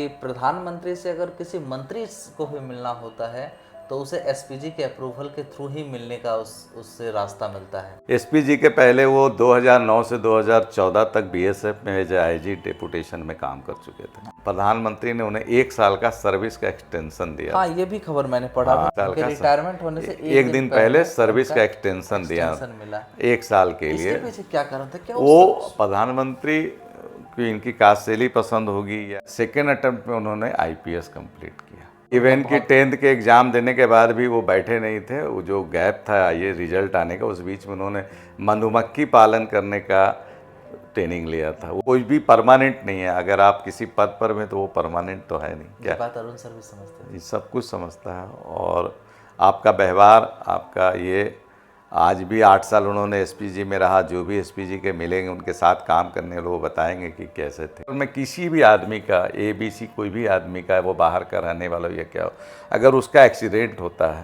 कि प्रधानमंत्री से अगर किसी मंत्री को भी मिलना होता है तो उसे एसपीजी के अप्रूवल के थ्रू ही मिलने का उससे रास्ता मिलता है। एसपीजी के पहले वो 2009 से 2014 तक बीएसएफ में एज आईजी डेपुटेशन में काम कर चुके थे। प्रधानमंत्री ने उन्हें 1 साल का सर्विस का एक्सटेंशन दिया। हाँ, ये भी खबर मैंने पढ़ा था। साल उनके का रिटायरमेंट होने से एक दिन पहले सर्विस का उनका एक्सटेंशन दिया मिला। 1 साल के लिए। इसके पीछे क्या कारण था? क्या वो प्रधानमंत्री की इनकी कार्यशैली पसंद होगी या सेकेंड अटेम्प्ट में उन्होंने आईपीएस कंप्लीट किया। इवन की 10th के एग्ज़ाम देने के बाद भी वो बैठे नहीं थे। वो जो गैप था ये रिजल्ट आने का, उस बीच में उन्होंने मधुमक्खी पालन करने का ट्रेनिंग लिया था। वो कोई भी परमानेंट नहीं है। अगर आप किसी पद पर में तो वो परमानेंट तो है नहीं। क्या बात अरुण सर भी समझते हैं? ये सब कुछ समझता है। और आपका व्यवहार, आपका ये आज भी 8 साल उन्होंने एसपीजी में रहा। जो भी एसपीजी के मिलेंगे उनके साथ काम करने वाले वो बताएंगे कि कैसे थे। मैं किसी भी आदमी का एबीसी कोई भी आदमी का, वो बाहर का रहने वाला हो या क्या हो, अगर उसका एक्सीडेंट होता है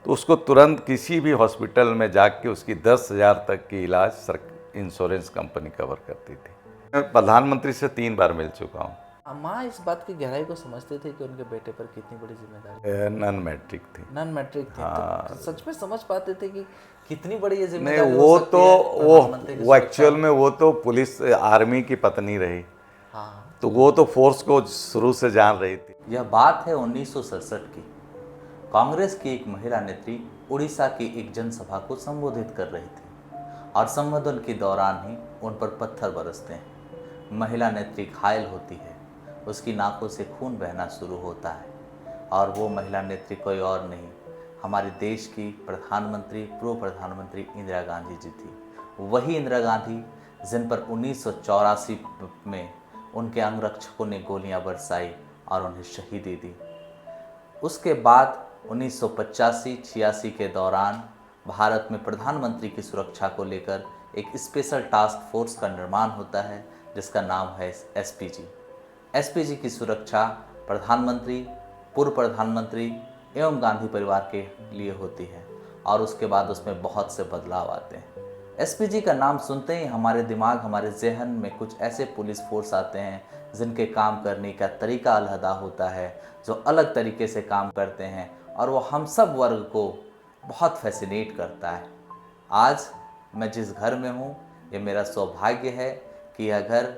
तो उसको तुरंत किसी भी हॉस्पिटल में जाके उसकी 10,000 तक की इलाज इंश्योरेंस कंपनी कवर करती थी। मैं प्रधानमंत्री से 3 बार मिल चुका हूँ। माँ इस बात की गहराई को समझते थे कि उनके बेटे पर कितनी बड़ी जिम्मेदारी। नॉन मैट्रिक थी। नॉन मैट्रिक थी। हाँ। तो सच में समझ पाते थे कि कितनी बड़ी ये नहीं, जिम्मेदारी वो हो सकती तो है वो एक्चुअल में वो तो पुलिस आर्मी की पत्नी रही। हाँ, तो वो तो फोर्स को शुरू से जान रही थी। यह बात है 1967 की। कांग्रेस की एक महिला नेत्री उड़ीसा की एक जनसभा को संबोधित कर रही थी और संबोधन के दौरान ही उन पर पत्थर बरसते हैं। महिला नेत्री घायल होती है, उसकी नाकों से खून बहना शुरू होता है और वो महिला नेत्री कोई और नहीं, हमारे देश की प्रधानमंत्री, पूर्व प्रधानमंत्री इंदिरा गांधी जी थी। वही इंदिरा गांधी जिन पर 1984 में उनके अंगरक्षकों ने गोलियां बरसाई और उन्हें शहीदी दी। उसके बाद 1985-86 के दौरान भारत में प्रधानमंत्री की सुरक्षा को लेकर एक स्पेशल टास्क फोर्स का निर्माण होता है जिसका नाम है एसपीजी। एसपीजी की सुरक्षा प्रधानमंत्री, पूर्व प्रधानमंत्री एवं गांधी परिवार के लिए होती है और उसके बाद उसमें बहुत से बदलाव आते हैं। एसपीजी का नाम सुनते ही हमारे दिमाग, हमारे जहन में कुछ ऐसे पुलिस फोर्स आते हैं जिनके काम करने का तरीका अलहदा होता है, जो अलग तरीके से काम करते हैं और वो हम सब वर्ग को बहुत फैसिनेट करता है। आज मैं जिस घर में हूँ, ये मेरा सौभाग्य है कि यह घर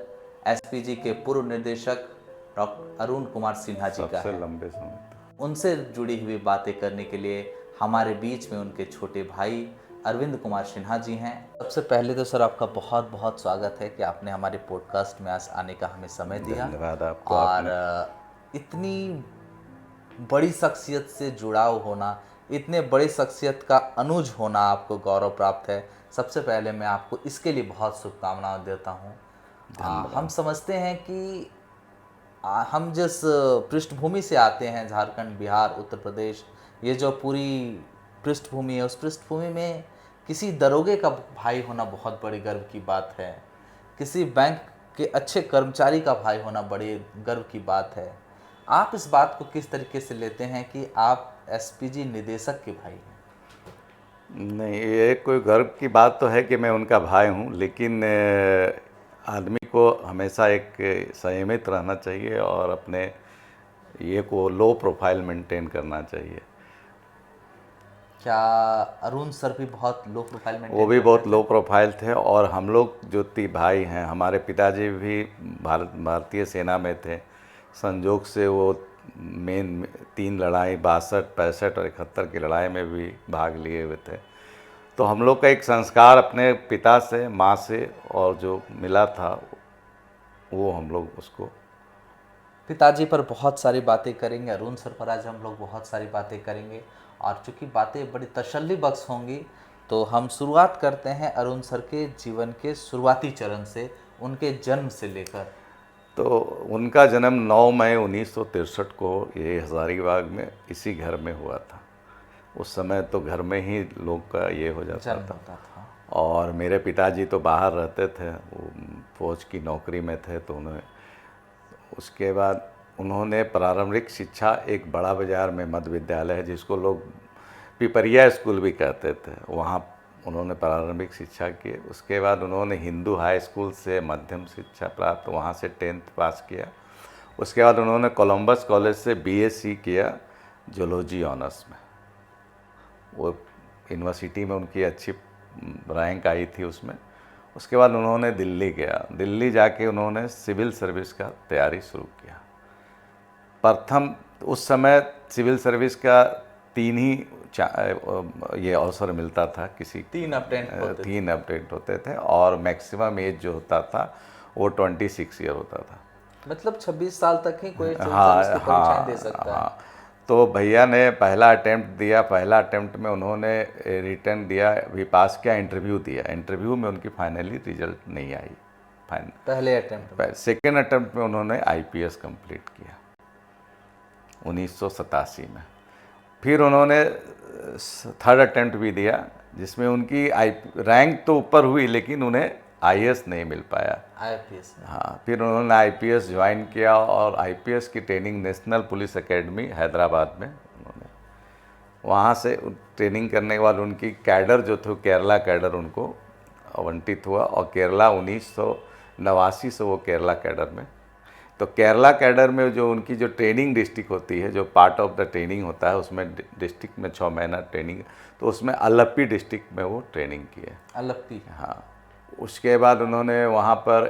एसपीजी के पूर्व निदेशक डॉक्टर अरुण कुमार सिन्हा जी का है। लंबे समय तक उनसे जुड़ी हुई बातें करने के लिए हमारे बीच में उनके छोटे भाई अरविंद कुमार सिन्हा जी हैं। सबसे पहले तो सर आपका बहुत बहुत स्वागत है कि आपने हमारे पॉडकास्ट में आज आने का हमें समय दिया। धन्यवाद आपको। और इतनी बड़ी शख्सियत से जुड़ाव होना, इतने बड़ी शख्सियत का अनुज होना आपको गौरव प्राप्त है। सबसे पहले मैं आपको इसके लिए बहुत शुभकामनाएं देता हूँ। हम समझते हैं कि हम जिस पृष्ठभूमि से आते हैं, झारखंड, बिहार, उत्तर प्रदेश, ये जो पूरी पृष्ठभूमि है, उस पृष्ठभूमि में किसी दरोगे का भाई होना बहुत बड़ी गर्व की बात है। किसी बैंक के अच्छे कर्मचारी का भाई होना बड़ी गर्व की बात है। आप इस बात को किस तरीके से लेते हैं कि आप एसपीजी निदेशक के भाई हैं? नहीं, ये कोई गर्व की बात तो है कि मैं उनका भाई हूँ, लेकिन आदमी को हमेशा एक संयमित रहना चाहिए और अपने ये को लो प्रोफाइल मेंटेन करना चाहिए। क्या अरुण सर भी बहुत लो प्रोफाइल मेंटेन? वो भी बहुत लो प्रोफाइल थे और हम लोग जो 3 भाई हैं, हमारे पिताजी भी भारतीय सेना में थे। संजोग से वो मेन 3 लड़ाई 62, 65 और 71 की लड़ाई में भी भाग लिए हुए थे। तो हम लोग का एक संस्कार अपने पिता से, माँ से और जो मिला था वो हम लोग उसको। पिताजी पर बहुत सारी बातें करेंगे, अरुण सर पर आज हम लोग बहुत सारी बातें करेंगे और चूँकि बातें बड़ी तसल्ली बख्श होंगी तो हम शुरुआत करते हैं अरुण सर के जीवन के शुरुआती चरण से, उनके जन्म से लेकर। तो उनका जन्म 9 मई 1963 को ये हज़ारीबाग में इसी घर में हुआ था। उस समय तो घर में ही लोग का ये हो जाता था। और मेरे पिताजी तो बाहर रहते थे, वो फौज की नौकरी में थे। तो उन्हें उसके बाद उन्होंने प्रारंभिक शिक्षा एक बड़ा बाज़ार में मध्य विद्यालय है जिसको लोग पिपरिया स्कूल भी कहते थे, वहाँ उन्होंने प्रारंभिक शिक्षा की। उसके बाद उन्होंने हिंदू हाई स्कूल से मध्यम शिक्षा प्राप्त, वहाँ से 10th पास किया। उसके बाद उन्होंने कोलंबस कॉलेज से बीएससी किया जूलॉजी ऑनर्स में। वो यूनिवर्सिटी में उनकी अच्छी रैंक आई थी उसमें। उसके बाद उन्होंने दिल्ली गया, दिल्ली जाके उन्होंने सिविल सर्विस का तैयारी शुरू किया। प्रथम उस समय सिविल सर्विस का 3 ही ये अवसर मिलता था, किसी 3 अटेम्प्ट होते थे और मैक्सिमम एज जो होता था वो 26 ईयर होता था। मतलब 26 साल तक ही कोई सिविल हाँ सर्विस की परीक्षाएं दे सकता है। हाँ। तो भैया ने पहला अटेम्प्ट दिया, पहला अटेम्प्ट में उन्होंने रिटर्न दिया, भी पास किया, इंटरव्यू दिया, इंटरव्यू में उनकी फाइनली रिजल्ट नहीं आई। पहले अटेम्प्ट में। सेकेंड अटेम्प्ट में उन्होंने आईपीएस कंप्लीट किया 1987 में। फिर उन्होंने थर्ड अटेम्प्ट भी दिया जिसमें उनकी रैंक तो ऊपर हुई लेकिन उन्हें आईएएस नहीं मिल पाया। आईपीएस। हाँ, फिर उन्होंने आईपीएस ज्वाइन किया और आईपीएस की training national police academy Hyderabad में उन्होंने, वहाँ से ट्रेनिंग करने के बाद उनकी कैडर जो थे केरला कैडर उनको आवंटित हुआ और केरला 1989 से वो केरला कैडर में। तो केरला कैडर में जो उनकी जो ट्रेनिंग डिस्ट्रिक्ट होती है, जो पार्ट ऑफ द ट्रेनिंग होता है, उसमें डिस्ट्रिक्ट में 6 महीना ट्रेनिंग, तो उसमें अल्लप्पी डिस्ट्रिक्ट में वो ट्रेनिंग की है। अल्लप्पी। हाँ। उसके बाद उन्होंने वहाँ पर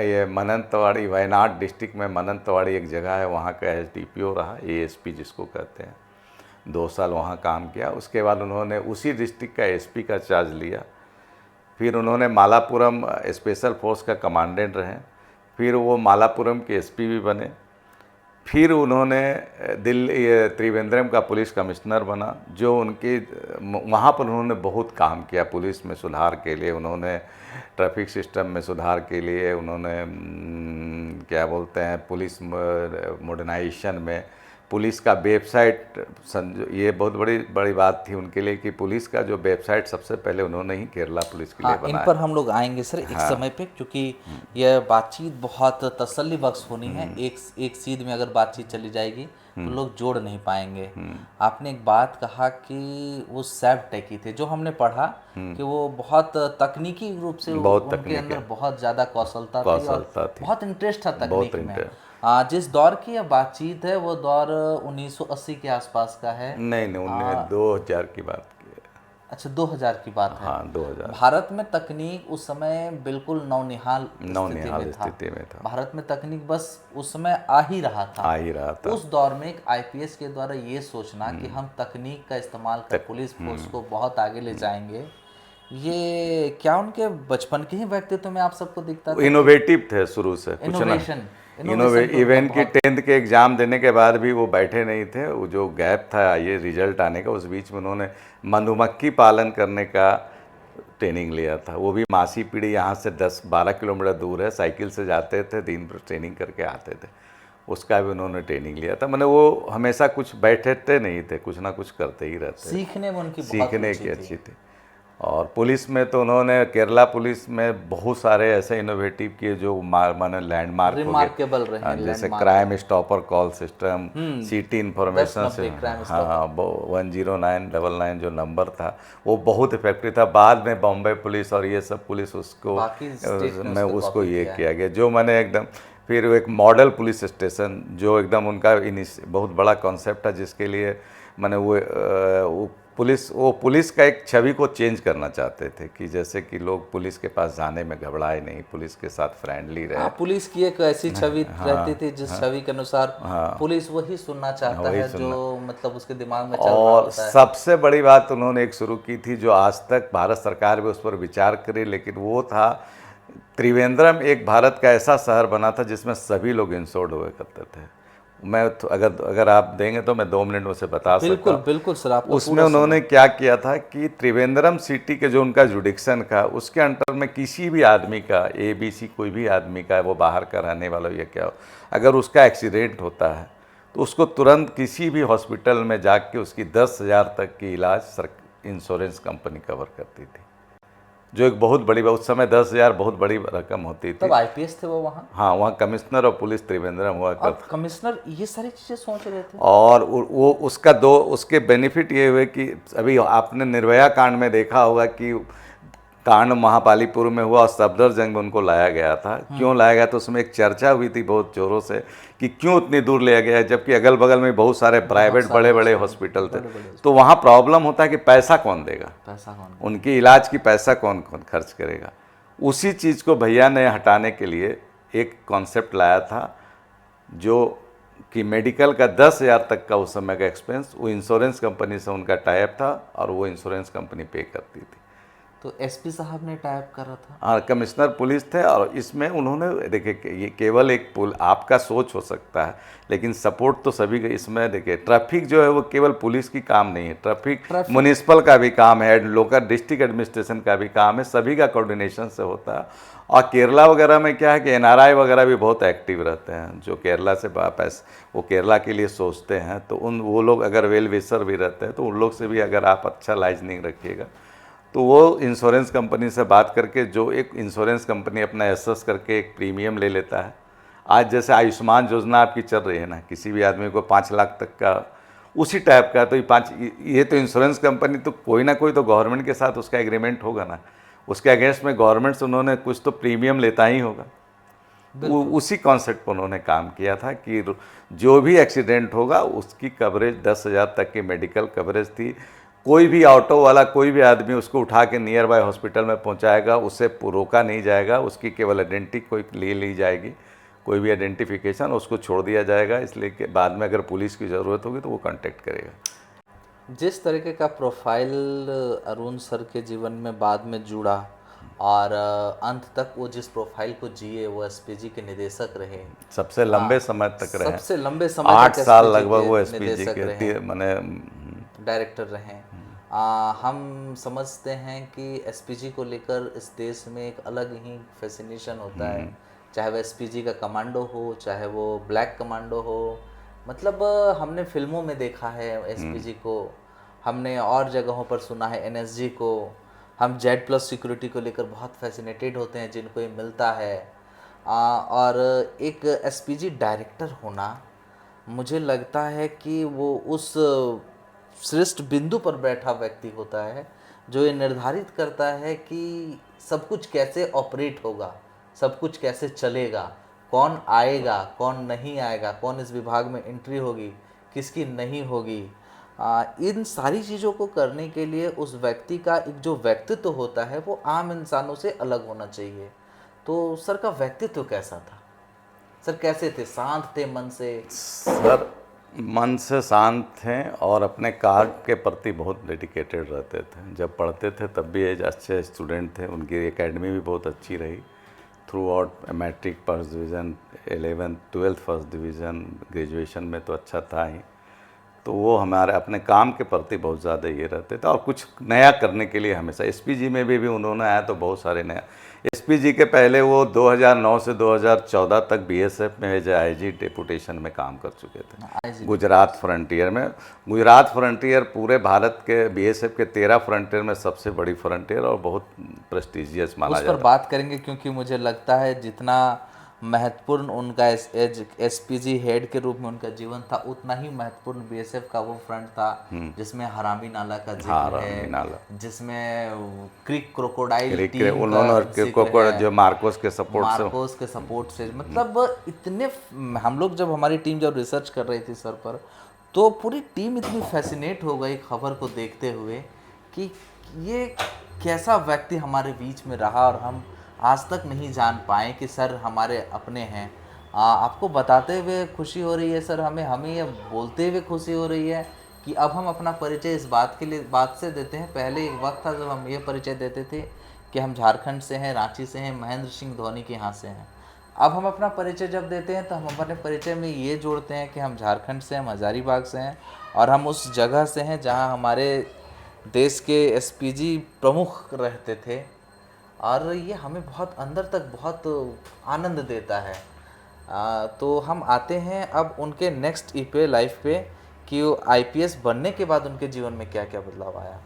ये मनंतवाड़ी, वायनाड डिस्ट्रिक्ट में मनंतवाड़ी एक जगह है, वहाँ का एसडीपीओ रहा, एएसपी जिसको कहते हैं, 2 साल वहाँ काम किया। उसके बाद उन्होंने उसी डिस्ट्रिक्ट का एसपी का चार्ज लिया। फिर उन्होंने मालापुरम स्पेशल फोर्स का कमांडेंट रहे, फिर वो मालापुरम के एसपी भी बने। फिर उन्होंने त्रिवेंद्रम का पुलिस कमिश्नर बना, जो उनकी वहाँ पर उन्होंने बहुत काम किया पुलिस में सुधार के लिए। उन्होंने ट्रैफिक सिस्टम में सुधार के लिए, उन्होंने क्या बोलते हैं पुलिस मॉडर्नाइजेशन में, पुलिस का वेबसाइट ये बहुत बड़ी बात थी उनके लिए कि पुलिस का जो वेबसाइट सबसे पहले उन्होंने ही केरला पुलिस के लिए बनाया। इन पर हम लोग आएंगे सर एक समय पे, क्योंकि यह बातचीत बहुत तसल्ली बख्श होनी है। एक सीध में अगर बातचीत चली जाएगी तो लोग जोड़ नहीं पाएंगे। आपने एक बात कहा कि वो सैफ टेकी थे, जो हमने पढ़ा कि वो बहुत तकनीकी रूप से उनके अंदर बहुत ज़्यादा कौशलता थी और बहुत इंटरेस्ट था तकनीक में। जिस दौर की यह बातचीत है वो दौर 1980 के आसपास का है। नहीं, उन्होंने 2000 की बात की है। अच्छा, 2000 की बात है। हाँ, 2000। भारत में तकनीक उस समय बिल्कुल नौनिहाल स्थिति में था। भारत में तकनीक बस उस समय आ ही रहा था। उस दौर में एक आईपीएस के द्वारा ये सोचना कि हम तकनीक का इस्तेमाल कर पुलिस फोर्स को बहुत आगे ले जाएंगे, ये क्या उनके बचपन के ही व्यक्तित्व में आप सबको दिखता था? इनोवेटिव थे शुरू से, इवन की 10th के एग्ज़ाम देने के बाद भी वो बैठे नहीं थे। वो जो गैप था ये रिजल्ट आने का, उस बीच में उन्होंने मधुमक्खी पालन करने का ट्रेनिंग लिया था। वो भी मासी पीढ़ी यहाँ से 10-12 किलोमीटर दूर है, साइकिल से जाते थे, दिन भर ट्रेनिंग करके आते थे। उसका भी उन्होंने ट्रेनिंग लिया था। मैंने वो हमेशा कुछ बैठते नहीं थे, कुछ ना कुछ करते ही रहते। सीखने में उनकी सीखने की अच्छी थी। और पुलिस में तो उन्होंने केरला पुलिस में बहुत सारे ऐसे इनोवेटिव किए जो माने लैंडमार्क रिमार्केबल रहे, जैसे crime stopper call system, city information से, हाँ 10999 जो नंबर था वो बहुत इफेक्टिव था। बाद में बॉम्बे पुलिस और ये सब पुलिस उसको में उसको ये किया गया, जो मैंने एकदम। फिर एक मॉडल पुलिस स्टेशन जो एकदम उनका बहुत बड़ा कॉन्सेप्ट था, जिसके लिए मैंने वो पुलिस का एक छवि को चेंज करना चाहते थे कि जैसे कि लोग पुलिस के पास जाने में घबराए नहीं, पुलिस के साथ फ्रेंडली रहे। पुलिस की एक ऐसी छवि रहती थी जिस छवि के अनुसार पुलिस वही सुनना चाहता है जो मतलब उसके दिमाग में चल रहा होता है। सबसे बड़ी बात उन्होंने एक शुरू की थी जो आज तक भारत सरकार भी उस पर विचार करे, लेकिन वो था त्रिवेंद्रम एक भारत का ऐसा शहर बना था जिसमें सभी लोग इंश्योर्ड हुए करते थे। मैं तो अगर आप देंगे तो मैं 2 मिनट में से बता सकता हूँ। बिल्कुल सर, आप उसमें उन्होंने क्या किया था कि त्रिवेंद्रम सिटी के जो उनका जुडिक्शन का, उसके अंडर में किसी भी आदमी का ABC कोई भी आदमी का, वो बाहर का रहने वाला या क्या हो, अगर उसका एक्सीडेंट होता है तो उसको तुरंत किसी भी हॉस्पिटल में जाके उसकी 10,000 तक की इलाज इंश्योरेंस कंपनी कवर करती थी, जो एक बहुत बड़ी बात। उस समय 10,000 बहुत बड़ी रकम होती थी। तब आईपीएस थे वो वहाँ? हाँ, वहाँ कमिश्नर और पुलिस त्रिवेंद्रम हुआ करता। कमिश्नर ये सारी चीज़ें सोच रहे थे। और वो उसके बेनिफिट ये हुए कि अभी आपने निर्भया कांड में देखा होगा कि कांड महापालीपुर में हुआ और सफदरजंग में उनको लाया गया था। क्यों लाया गया, तो उसमें एक चर्चा हुई थी बहुत जोरों से कि क्यों उतनी दूर लिया गया है, जबकि अगल बगल में बहुत सारे प्राइवेट बड़े बड़े हॉस्पिटल थे। तो वहाँ प्रॉब्लम होता है कि पैसा कौन देगा, उनकी इलाज की पैसा कौन कौन खर्च करेगा। उसी चीज़ को भैया ने हटाने के लिए एक कॉन्सेप्ट लाया था जो कि मेडिकल का 10,000 तक का उस समय का एक्सपेंस वो इंश्योरेंस कंपनी से उनका टाइप था और वो इंश्योरेंस कंपनी पे करती थी। तो एसपी साहब ने टाइप करा था। हाँ, कमिश्नर पुलिस थे। और इसमें उन्होंने देखिए ये केवल एक आपका सोच हो सकता है, लेकिन सपोर्ट तो सभी का इसमें। देखिए ट्रैफिक जो है वो केवल पुलिस की काम नहीं है, ट्रैफिक म्युनिसिपल का भी काम है, लोकल डिस्ट्रिक्ट एडमिनिस्ट्रेशन का भी काम है, सभी का कोऑर्डिनेशन से होता है। और केरला वगैरह में क्या है कि एनआरआई वगैरह भी बहुत एक्टिव रहते हैं, जो केरला से वापस वो केरला के लिए सोचते हैं। तो वो लोग अगर वेल विशर भी रहते हैं तो उन लोग से भी अगर आप अच्छा लाइजनिंग रखिएगा तो वो इंश्योरेंस कंपनी से बात करके, जो एक इंश्योरेंस कंपनी अपना एसेस करके एक प्रीमियम ले लेता है। आज जैसे आयुष्मान योजना आपकी चल रही है ना, किसी भी आदमी को 5 लाख तक का उसी टाइप का, तो ये तो इंश्योरेंस कंपनी तो कोई ना कोई तो गवर्नमेंट के साथ उसका एग्रीमेंट होगा ना, उसके अगेंस्ट में गवर्नमेंट से उन्होंने कुछ तो प्रीमियम लेता ही होगा। उसी कॉन्सेप्ट पर उन्होंने काम किया था कि जो भी एक्सीडेंट होगा उसकी कवरेज 10,000 तक की मेडिकल कवरेज थी। कोई भी ऑटो वाला, कोई भी आदमी उसको उठा के नियर बाय हॉस्पिटल में पहुंचाएगा, उसे रोका नहीं जाएगा, उसकी केवल आइडेंटिटी कोई ले ली जाएगी, कोई भी आइडेंटिफिकेशन उसको छोड़ दिया जाएगा। इसलिए कि बाद में अगर पुलिस की ज़रूरत होगी तो वो कांटेक्ट करेगा। जिस तरीके का प्रोफाइल अरुण सर के जीवन में बाद में जुड़ा और अंत तक वो जिस प्रोफाइल को जिए, वो एसपीजी के निदेशक रहे, सबसे लंबे समय तक रहे, सबसे लंबे समय 8 साल लगभग वो एसपीजी के मैंने डायरेक्टर रहे। हम समझते हैं कि एसपीजी को लेकर इस देश में एक अलग ही फैसिनेशन होता है, चाहे वो एसपीजी का कमांडो हो, चाहे वो ब्लैक कमांडो हो। मतलब हमने फिल्मों में देखा है एसपीजी को, हमने और जगहों पर सुना है एनएसजी को। हम जेड+ सिक्योरिटी को लेकर बहुत फैसिनेटेड होते हैं जिनको ये मिलता है। और एक एसपीजी डायरेक्टर होना, मुझे लगता है कि वो उस श्रेष्ठ बिंदु पर बैठा व्यक्ति होता है जो ये निर्धारित करता है कि सब कुछ कैसे ऑपरेट होगा, सब कुछ कैसे चलेगा, कौन आएगा, कौन नहीं आएगा, कौन इस विभाग में एंट्री होगी, किसकी नहीं होगी। इन सारी चीज़ों को करने के लिए उस व्यक्ति का एक जो व्यक्तित्व होता है वो आम इंसानों से अलग होना चाहिए। तो सर का व्यक्तित्व कैसा था? सर कैसे थे? शांत थे मन से? सर मन से शांत थे और अपने कार्य के प्रति बहुत डेडिकेटेड रहते थे। जब पढ़ते थे तब भी एक अच्छे स्टूडेंट थे, उनकी एकेडमी भी बहुत अच्छी रही throughout. Matric first division, 11th 12th first division, graduation में तो अच्छा था ही। तो वो हमारे अपने काम के प्रति बहुत ज़्यादा ये रहते थे और कुछ नया करने के लिए हमेशा। एसपीजी में भी उन्होंने आया तो बहुत सारे नया। एसपीजी के पहले वो 2009 से 2014 तक बीएसएफ में एज आईजी डेपुटेशन में काम कर चुके थे, गुजरात फ्रंटियर में। गुजरात फ्रंटियर पूरे भारत के बीएसएफ के 13 फ्रंटियर में सबसे बड़ी फ्रंटियर और बहुत प्रेस्टिजियस माना जाता है। उस पर बात करेंगे क्योंकि मुझे लगता है जितना महत्वपूर्ण उनका एसपीजी हेड के रूप में उनका जीवन था, उतना ही महत्वपूर्ण बीएसएफ का वो फ्रंट था जिसमें हरामी नाला का जिक्र है, जिसमें क्रिक क्रोकोडाइल टीम उन्होंने जो मार्कोस के सपोर्ट से मतलब इतने। हम लोग जब हमारी टीम जब रिसर्च कर रही थी सर पर, तो पूरी टीम इतनी फैसिनेट हो गई खबर को देखते हुए कि ये कैसा व्यक्ति हमारे बीच में रहा और हम आज तक नहीं जान पाए कि सर हमारे अपने हैं। आपको बताते हुए खुशी हो रही है सर, हमें ये बोलते हुए खुशी हो रही है कि अब हम अपना परिचय इस बात से देते हैं। पहले एक वक्त था जब हम ये परिचय देते थे कि हम झारखंड से हैं, रांची से हैं, महेंद्र सिंह धोनी के यहाँ से हैं। अब हम अपना परिचय जब देते हैं तो हम अपने परिचय में ये जोड़ते हैं कि हम झारखंड से हैं, हम हजारीबाग से हैं और हम उस जगह से हैं जहाँ हमारे देश के एसपीजी प्रमुख रहते थे। और ये हमें बहुत अंदर तक बहुत आनंद देता है। तो हम आते हैं अब उनके नेक्स्ट पे लाइफ पे कि वो आईपीएस बनने के बाद उनके जीवन में क्या क्या बदलाव आया।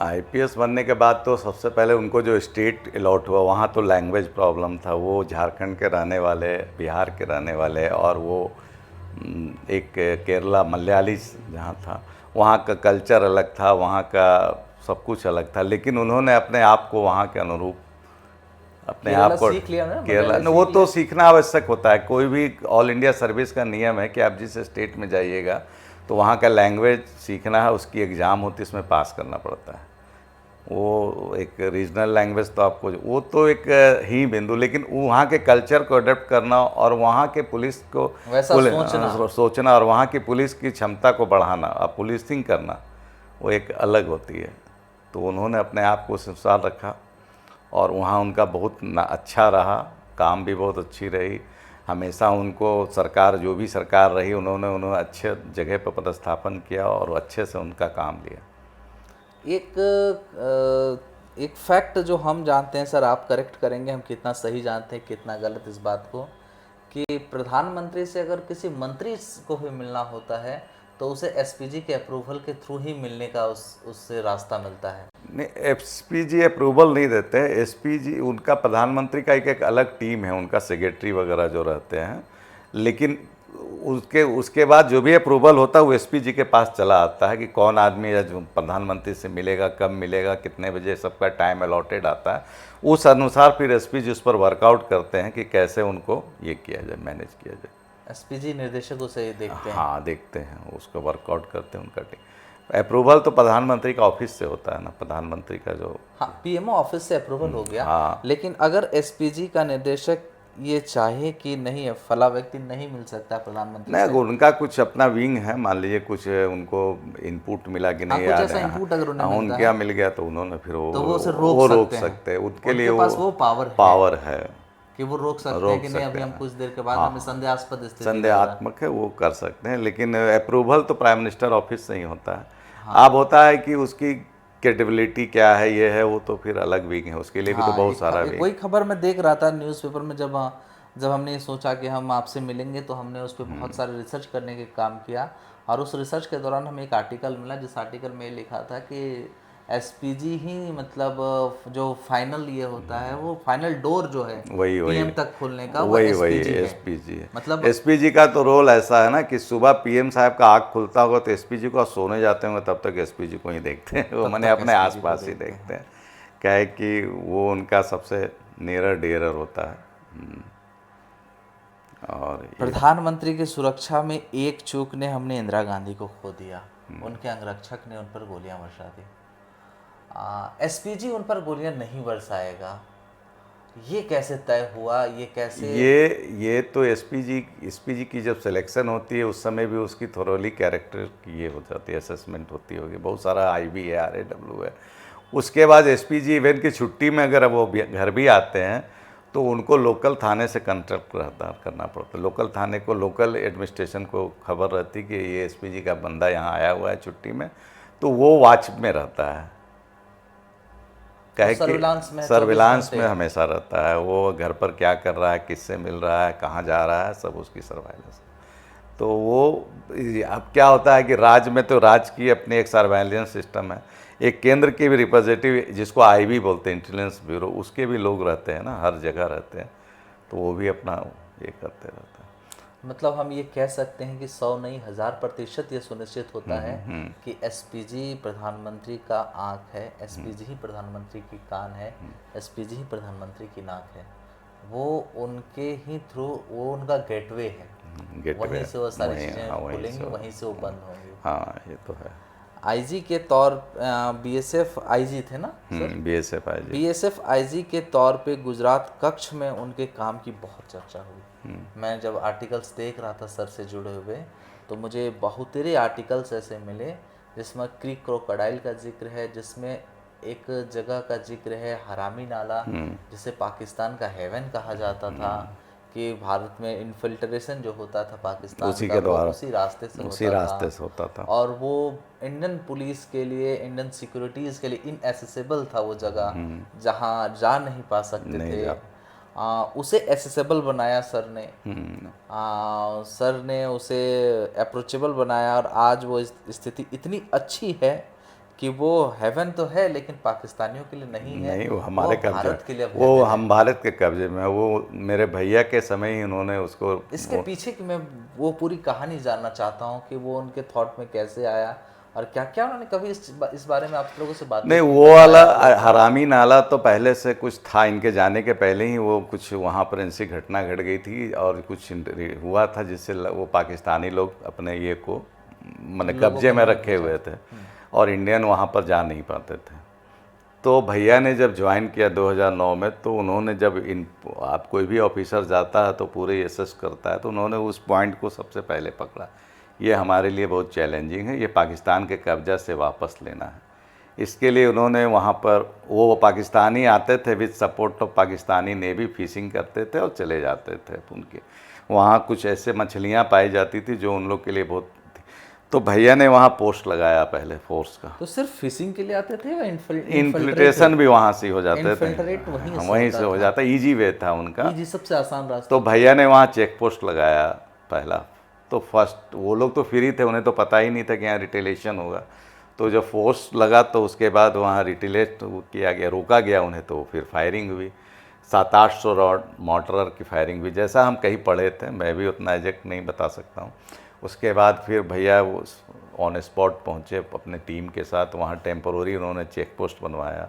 आईपीएस बनने के बाद तो सबसे पहले उनको जो स्टेट अलॉट हुआ, वहाँ तो लैंग्वेज प्रॉब्लम था। वो झारखंड के रहने वाले, बिहार के रहने वाले और वो एक केरला मलयाली जहाँ था, वहाँ का कल्चर अलग था, वहाँ का सब कुछ अलग था, लेकिन उन्होंने अपने आप को वहाँ के अनुरूप अपने केरला आप को सीख लिया ना, केरला मतलब वो सीख तो लिया। सीखना आवश्यक होता है। कोई भी ऑल इंडिया सर्विस का नियम है कि आप जिस स्टेट में जाइएगा तो वहाँ का लैंग्वेज सीखना है, उसकी एग्ज़ाम होती है, उसमें पास करना पड़ता है। वो एक रीजनल लैंग्वेज तो आपको वो तो एक ही बिंदु, लेकिन वहाँ के कल्चर को अडेप्ट करना और वहाँ के पुलिस को वैसा सोचना। सोचना और वहाँ की पुलिस की क्षमता को बढ़ाना और पुलिसिंग करना, वो एक अलग होती है। तो उन्होंने अपने आप को उस अनुसार रखा और वहाँ उनका बहुत अच्छा रहा, काम भी बहुत अच्छी रही। हमेशा उनको सरकार, जो भी सरकार रही, उन्होंने अच्छे जगह पर पदस्थापन किया और अच्छे से उनका काम लिया। एक फैक्ट जो हम जानते हैं सर, आप करेक्ट करेंगे हम कितना सही जानते हैं कितना गलत इस बात को, कि प्रधानमंत्री से अगर किसी मंत्री को भी मिलना होता है तो उसे एसपीजी के अप्रूवल के थ्रू ही मिलने का उससे रास्ता मिलता है। नहीं, एसपीजी अप्रूवल नहीं देते हैं। एसपीजी उनका प्रधानमंत्री का एक अलग टीम है, उनका सेक्रेटरी वगैरह जो रहते हैं, लेकिन उसके बाद जो भी अप्रूवल होता है वो एसपीजी के पास चला आता है कि कौन आदमी या जो प्रधानमंत्री से मिलेगा, कब मिलेगा, कितने बजे, सबका टाइम अलॉटेड आता है। उस अनुसार फिर एसपीजी उस पर वर्कआउट करते हैं कि कैसे उनको ये किया जाए, मैनेज किया जाए। एसपीजी निर्देशक उसे देखते हैं। हाँ, देखते हैं, उसको वर्कआउट करते हैं उनका टीम। अप्रूवल तो प्रधानमंत्री का ऑफिस से होता है ना, प्रधानमंत्री का जो, हाँ, पीएमओ ऑफिस से अप्रूवल हो गया। हाँ। लेकिन अगर एसपीजी का निर्देशक ये चाहे कि नहीं, फला व्यक्ति नहीं मिल सकता प्रधानमंत्री नहीं, से, उनका कुछ अपना विंग है, मान लीजिए कुछ उनको इनपुट मिला कि नहीं, कुछ याद ऐसा है, इनपुट अगर उन्हें हाँ, मिलता उनके है यहाँ मिल गया तो उन्होंने फिर तो वो उसे वो रोक सकते सकते हैं। उनके उनके लिए पास वो पावर है कि वो रोक सकते हैं कि नहीं, अभी हम कुछ देर के बाद हमें संदेहास्पद स्थिति लग रहा है। संदेहात्मक है, वो कर सकते हैं। लेकिन अप्रूवल तो प्राइम मिनिस्टर ऑफिस से ही होता है। अब होता है कि उसकी कैपेबिलिटी क्या है, ये है, वो तो फिर अलग विंग है, उसके लिए भी तो बहुत सारा विंग। वही खबर मैं देख रहा था न्यूज़पेपर में, जब हमने सोचा कि हम आपसे मिलेंगे तो हमने उस पर बहुत सारे रिसर्च करने के काम किया। और उस रिसर्च के दौरान हमें एक आर्टिकल मिला, जिस आर्टिकल में लिखा था कि एसपीजी ही मतलब जो फाइनल ये होता है, वो फाइनल डोर जो है वही पीएम तक खोलने का, वो वही एसपीजी है। मतलब एसपीजी का तो रोल ऐसा है ना कि सुबह पीएम साहब का आँख खुलता होगा तो एसपीजी को, सोने जाते होंगे तब तक एसपीजी को ही देखते हैं, वो मैंने अपने आसपास ही देखते हैं। क्या है कि वो उनका सबसे नियरर डियरर होता है। और प्रधानमंत्री की सुरक्षा में एक चूक ने हमने इंदिरा गांधी को खो दिया। उनके अंगरक्षक ने उन पर गोलियां बरसा दी। एसपीजी उन पर गोलियां नहीं बरसाएगा, ये कैसे तय हुआ? ये कैसे? ये तो एसपीजी की जब सिलेक्शन होती है उस समय भी उसकी थोरोली कैरेक्टर की ये हो जाती है, असेसमेंट होती होगी, बहुत सारा आईबी है, आरएडब्ल्यू है। उसके बाद एसपीजी इवेंट की छुट्टी में अगर वो घर भी आते हैं तो उनको लोकल थाने से कंटेक्ट करना पड़ता है। लोकल थाने को, लोकल एडमिनिस्ट्रेशन को खबर रहती कि ये एसपीजी का बंदा यहाँ आया हुआ है छुट्टी में, तो वो वॉच में रहता है, कहे कि सर्विलांस में हमेशा रहता है। वो घर पर क्या कर रहा है, किससे मिल रहा है, कहाँ जा रहा है, सब उसकी सर्वाइलेंस। तो वो अब क्या होता है कि राज्य में तो राज्य की अपनी एक सर्वाइलेंस सिस्टम है, एक केंद्र के भी रिप्रेजेंटेटिव जिसको आईबी बोलते हैं, इंटेलिजेंस ब्यूरो, उसके भी लोग रहते हैं ना, हर जगह रहते हैं, तो वो भी अपना ये करते रहते हैं। मतलब हम ये कह सकते हैं कि 100 नहीं 1000% ये सुनिश्चित होता है कि एसपीजी प्रधानमंत्री का आँख है, एसपीजी ही प्रधानमंत्री की कान है, एसपीजी ही प्रधानमंत्री की नाक है। वो उनके ही थ्रू, वो उनका गेटवे है, वहीं से वो सारी चीज़ें खुलेंगी, वहीं से वो बंद होंगी। हाँ, ये तो है। आईजी के तौर, बीएसएफ आईजी थे ना सर? बीएसएफ आईजी के तौर पे गुजरात कक्ष में उनके काम की बहुत चर्चा हुई। मैं जब आर्टिकल्स देख रहा था सर से जुड़े हुए, तो मुझे बहुत तेरे आर्टिकल्स ऐसे मिले जिसमें क्रीक क्रोकोडाइल का जिक्र है, जिसमें एक जगह का जिक्र है हरामी नाला, जिसे पाकिस्तान का हेवन कहा जाता था, कि भारत में इन्फिल्ट्रेशन जो होता था पाकिस्तान उसी का, के द्वारा, उसी रास्ते से होता था। और वो इंडियन पुलिस के लिए, इंडियन सिक्योरिटीज़ के लिए इनएसेसिबल था वो जगह, जहाँ जा नहीं पा सकते थे। उसे एसेसेबल बनाया सर ने। सर ने उसे अप्रोचेबल बनाया, और आज वो स्थिति इतनी अच्छी है कि वो हेवन तो है लेकिन पाकिस्तानियों के लिए नहीं है, नहीं, वो हमारे भारत के लिए, वो हम भारत के कब्जे में है। वो मेरे भैया के समय ही उन्होंने उसको, इसके पीछे की मैं वो पूरी कहानी जानना चाहता हूँ कि वो उनके थॉट में कैसे आया और क्या क्या उन्होंने कभी इस बारे में आप लोगों से बात नहीं, वो वाला हरामी नाला तो पहले से कुछ था, इनके जाने के पहले ही वो कुछ वहाँ पर ऐसी घटना घट गई थी और कुछ हुआ था जिससे वो पाकिस्तानी लोग अपने ये को मैंने कब्जे में रखे हुए थे और इंडियन वहाँ पर जा नहीं पाते थे। तो भैया ने जब ज्वाइन किया 2009 में, तो उन्होंने जब आप कोई भी ऑफिसर जाता है तो पूरे असेस करता है, तो उन्होंने उस पॉइंट को सबसे पहले पकड़ा। ये हमारे लिए बहुत चैलेंजिंग है, ये पाकिस्तान के कब्जा से वापस लेना है। इसके लिए उन्होंने वहाँ पर वो पाकिस्तानी आते थे with support of Pakistani navy, fishing करते थे और चले जाते थे। उनके वहाँ कुछ ऐसे मछलियाँ पाई जाती थी जो उन लोग के लिए बहुत, तो भैया ने वहाँ पोस्ट लगाया पहले फोर्स का। तो सिर्फ फिशिंग के लिए आते थे या इन्फिल्ट्रेशन भी वहाँ से हो जाते थे, वहीं से हो जाता, ईजी वे था उनका, जी सबसे आसान रास्ता। तो भैया ने वहाँ चेक पोस्ट लगाया पहला। तो फर्स्ट वो लोग तो फ्री थे, उन्हें तो पता ही नहीं था कि यहाँ रिटेलेशन होगा। तो जब फोर्स लगा तो उसके बाद वहाँ रिटेलेट किया गया, रोका गया उन्हें, तो फिर फायरिंग हुई, 700-800 रॉड मोर्टार की फायरिंग हुई, जैसा हम कहीं पढ़े थे, मैं भी उतना एग्जैक्ट नहीं बता सकता हूँ। उसके बाद फिर भैया वो ऑन स्पॉट पहुँचे अपने टीम के साथ, वहाँ टेम्पररी उन्होंने चेक पोस्ट बनवाया,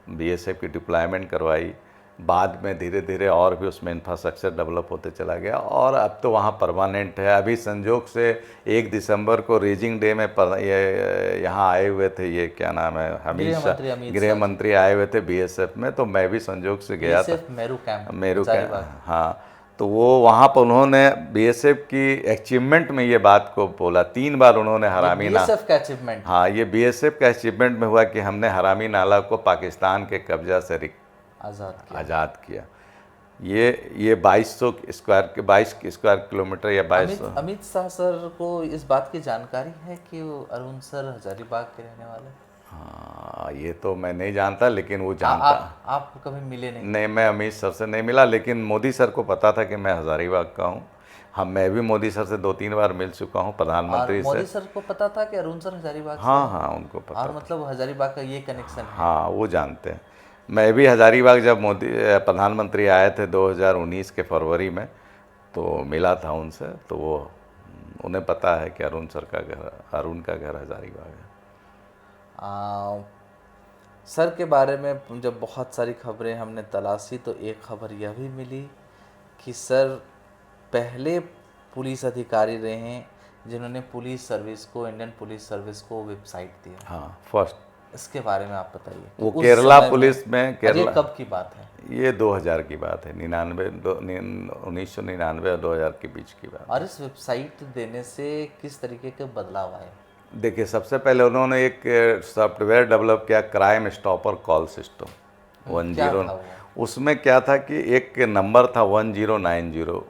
बीएसएफ की डिप्लॉयमेंट करवाई। बाद में धीरे धीरे और भी उसमें इंफ्रास्ट्रक्चर डेवलप होते चला गया और अब तो वहाँ परमानेंट है। अभी संजोग से 1 दिसंबर को रेजिंग डे में ये यहाँ आए हुए थे, ये क्या नाम है, गृह मंत्री आए हुए थे बीएसएफ में, तो मैं भी संजोग से गया था, मेरू कैंप, हाँ। तो वो वहाँ पर उन्होंने बीएसएफ की अचीवमेंट में ये बात को बोला, 3 बार उन्होंने हरामी नाला का अचीवमेंट, हाँ, ये बीएसएफ का अचीवमेंट में हुआ कि हमने हरामी नाला को पाकिस्तान के कब्जा से आज़ाद किया। ये 22 स्क्वायर किलोमीटर या 2200। अमित शाह सर को इस बात की जानकारी है कि वो अरुण सर हजारीबाग के रहने वाले? हाँ, ये तो मैं नहीं जानता, लेकिन वो जानता। आप कभी मिले नहीं? नहीं, मैं अमित सर से नहीं मिला, लेकिन मोदी सर को पता था कि मैं हजारीबाग का हूँ। मैं भी मोदी सर से 2-3 बार मिल चुका हूँ, प्रधानमंत्री से। मोदी सर को पता था कि अरुण सर हजारीबाग? हाँ, उनको पता। और मतलब हजारीबाग का ये कनेक्शन है? हाँ, वो जानते हैं। मैं भी हजारीबाग जब मोदी प्रधानमंत्री आए थे 2019 के फरवरी में, तो मिला था उनसे, तो वो उन्हें पता है कि अरुण का घर हजारीबाग है। सर के बारे में जब बहुत सारी खबरें हमने तलाशी, तो एक खबर यह भी मिली कि सर पहले पुलिस अधिकारी रहे हैं जिन्होंने इंडियन पुलिस सर्विस को वेबसाइट दिया। हाँ, फर्स्ट। इसके बारे में आप बताइए। वो केरला पुलिस में, केरला, कब की बात है? ये 2000 की बात है, 1999 और 2000 के बीच की बात। और इस वेबसाइट देने से किस तरीके के बदलाव आए? देखिए, सबसे पहले उन्होंने एक सॉफ्टवेयर डेवलप किया, क्राइम स्टॉपर कॉल सिस्टम 10। उसमें क्या था कि एक नंबर था 1090,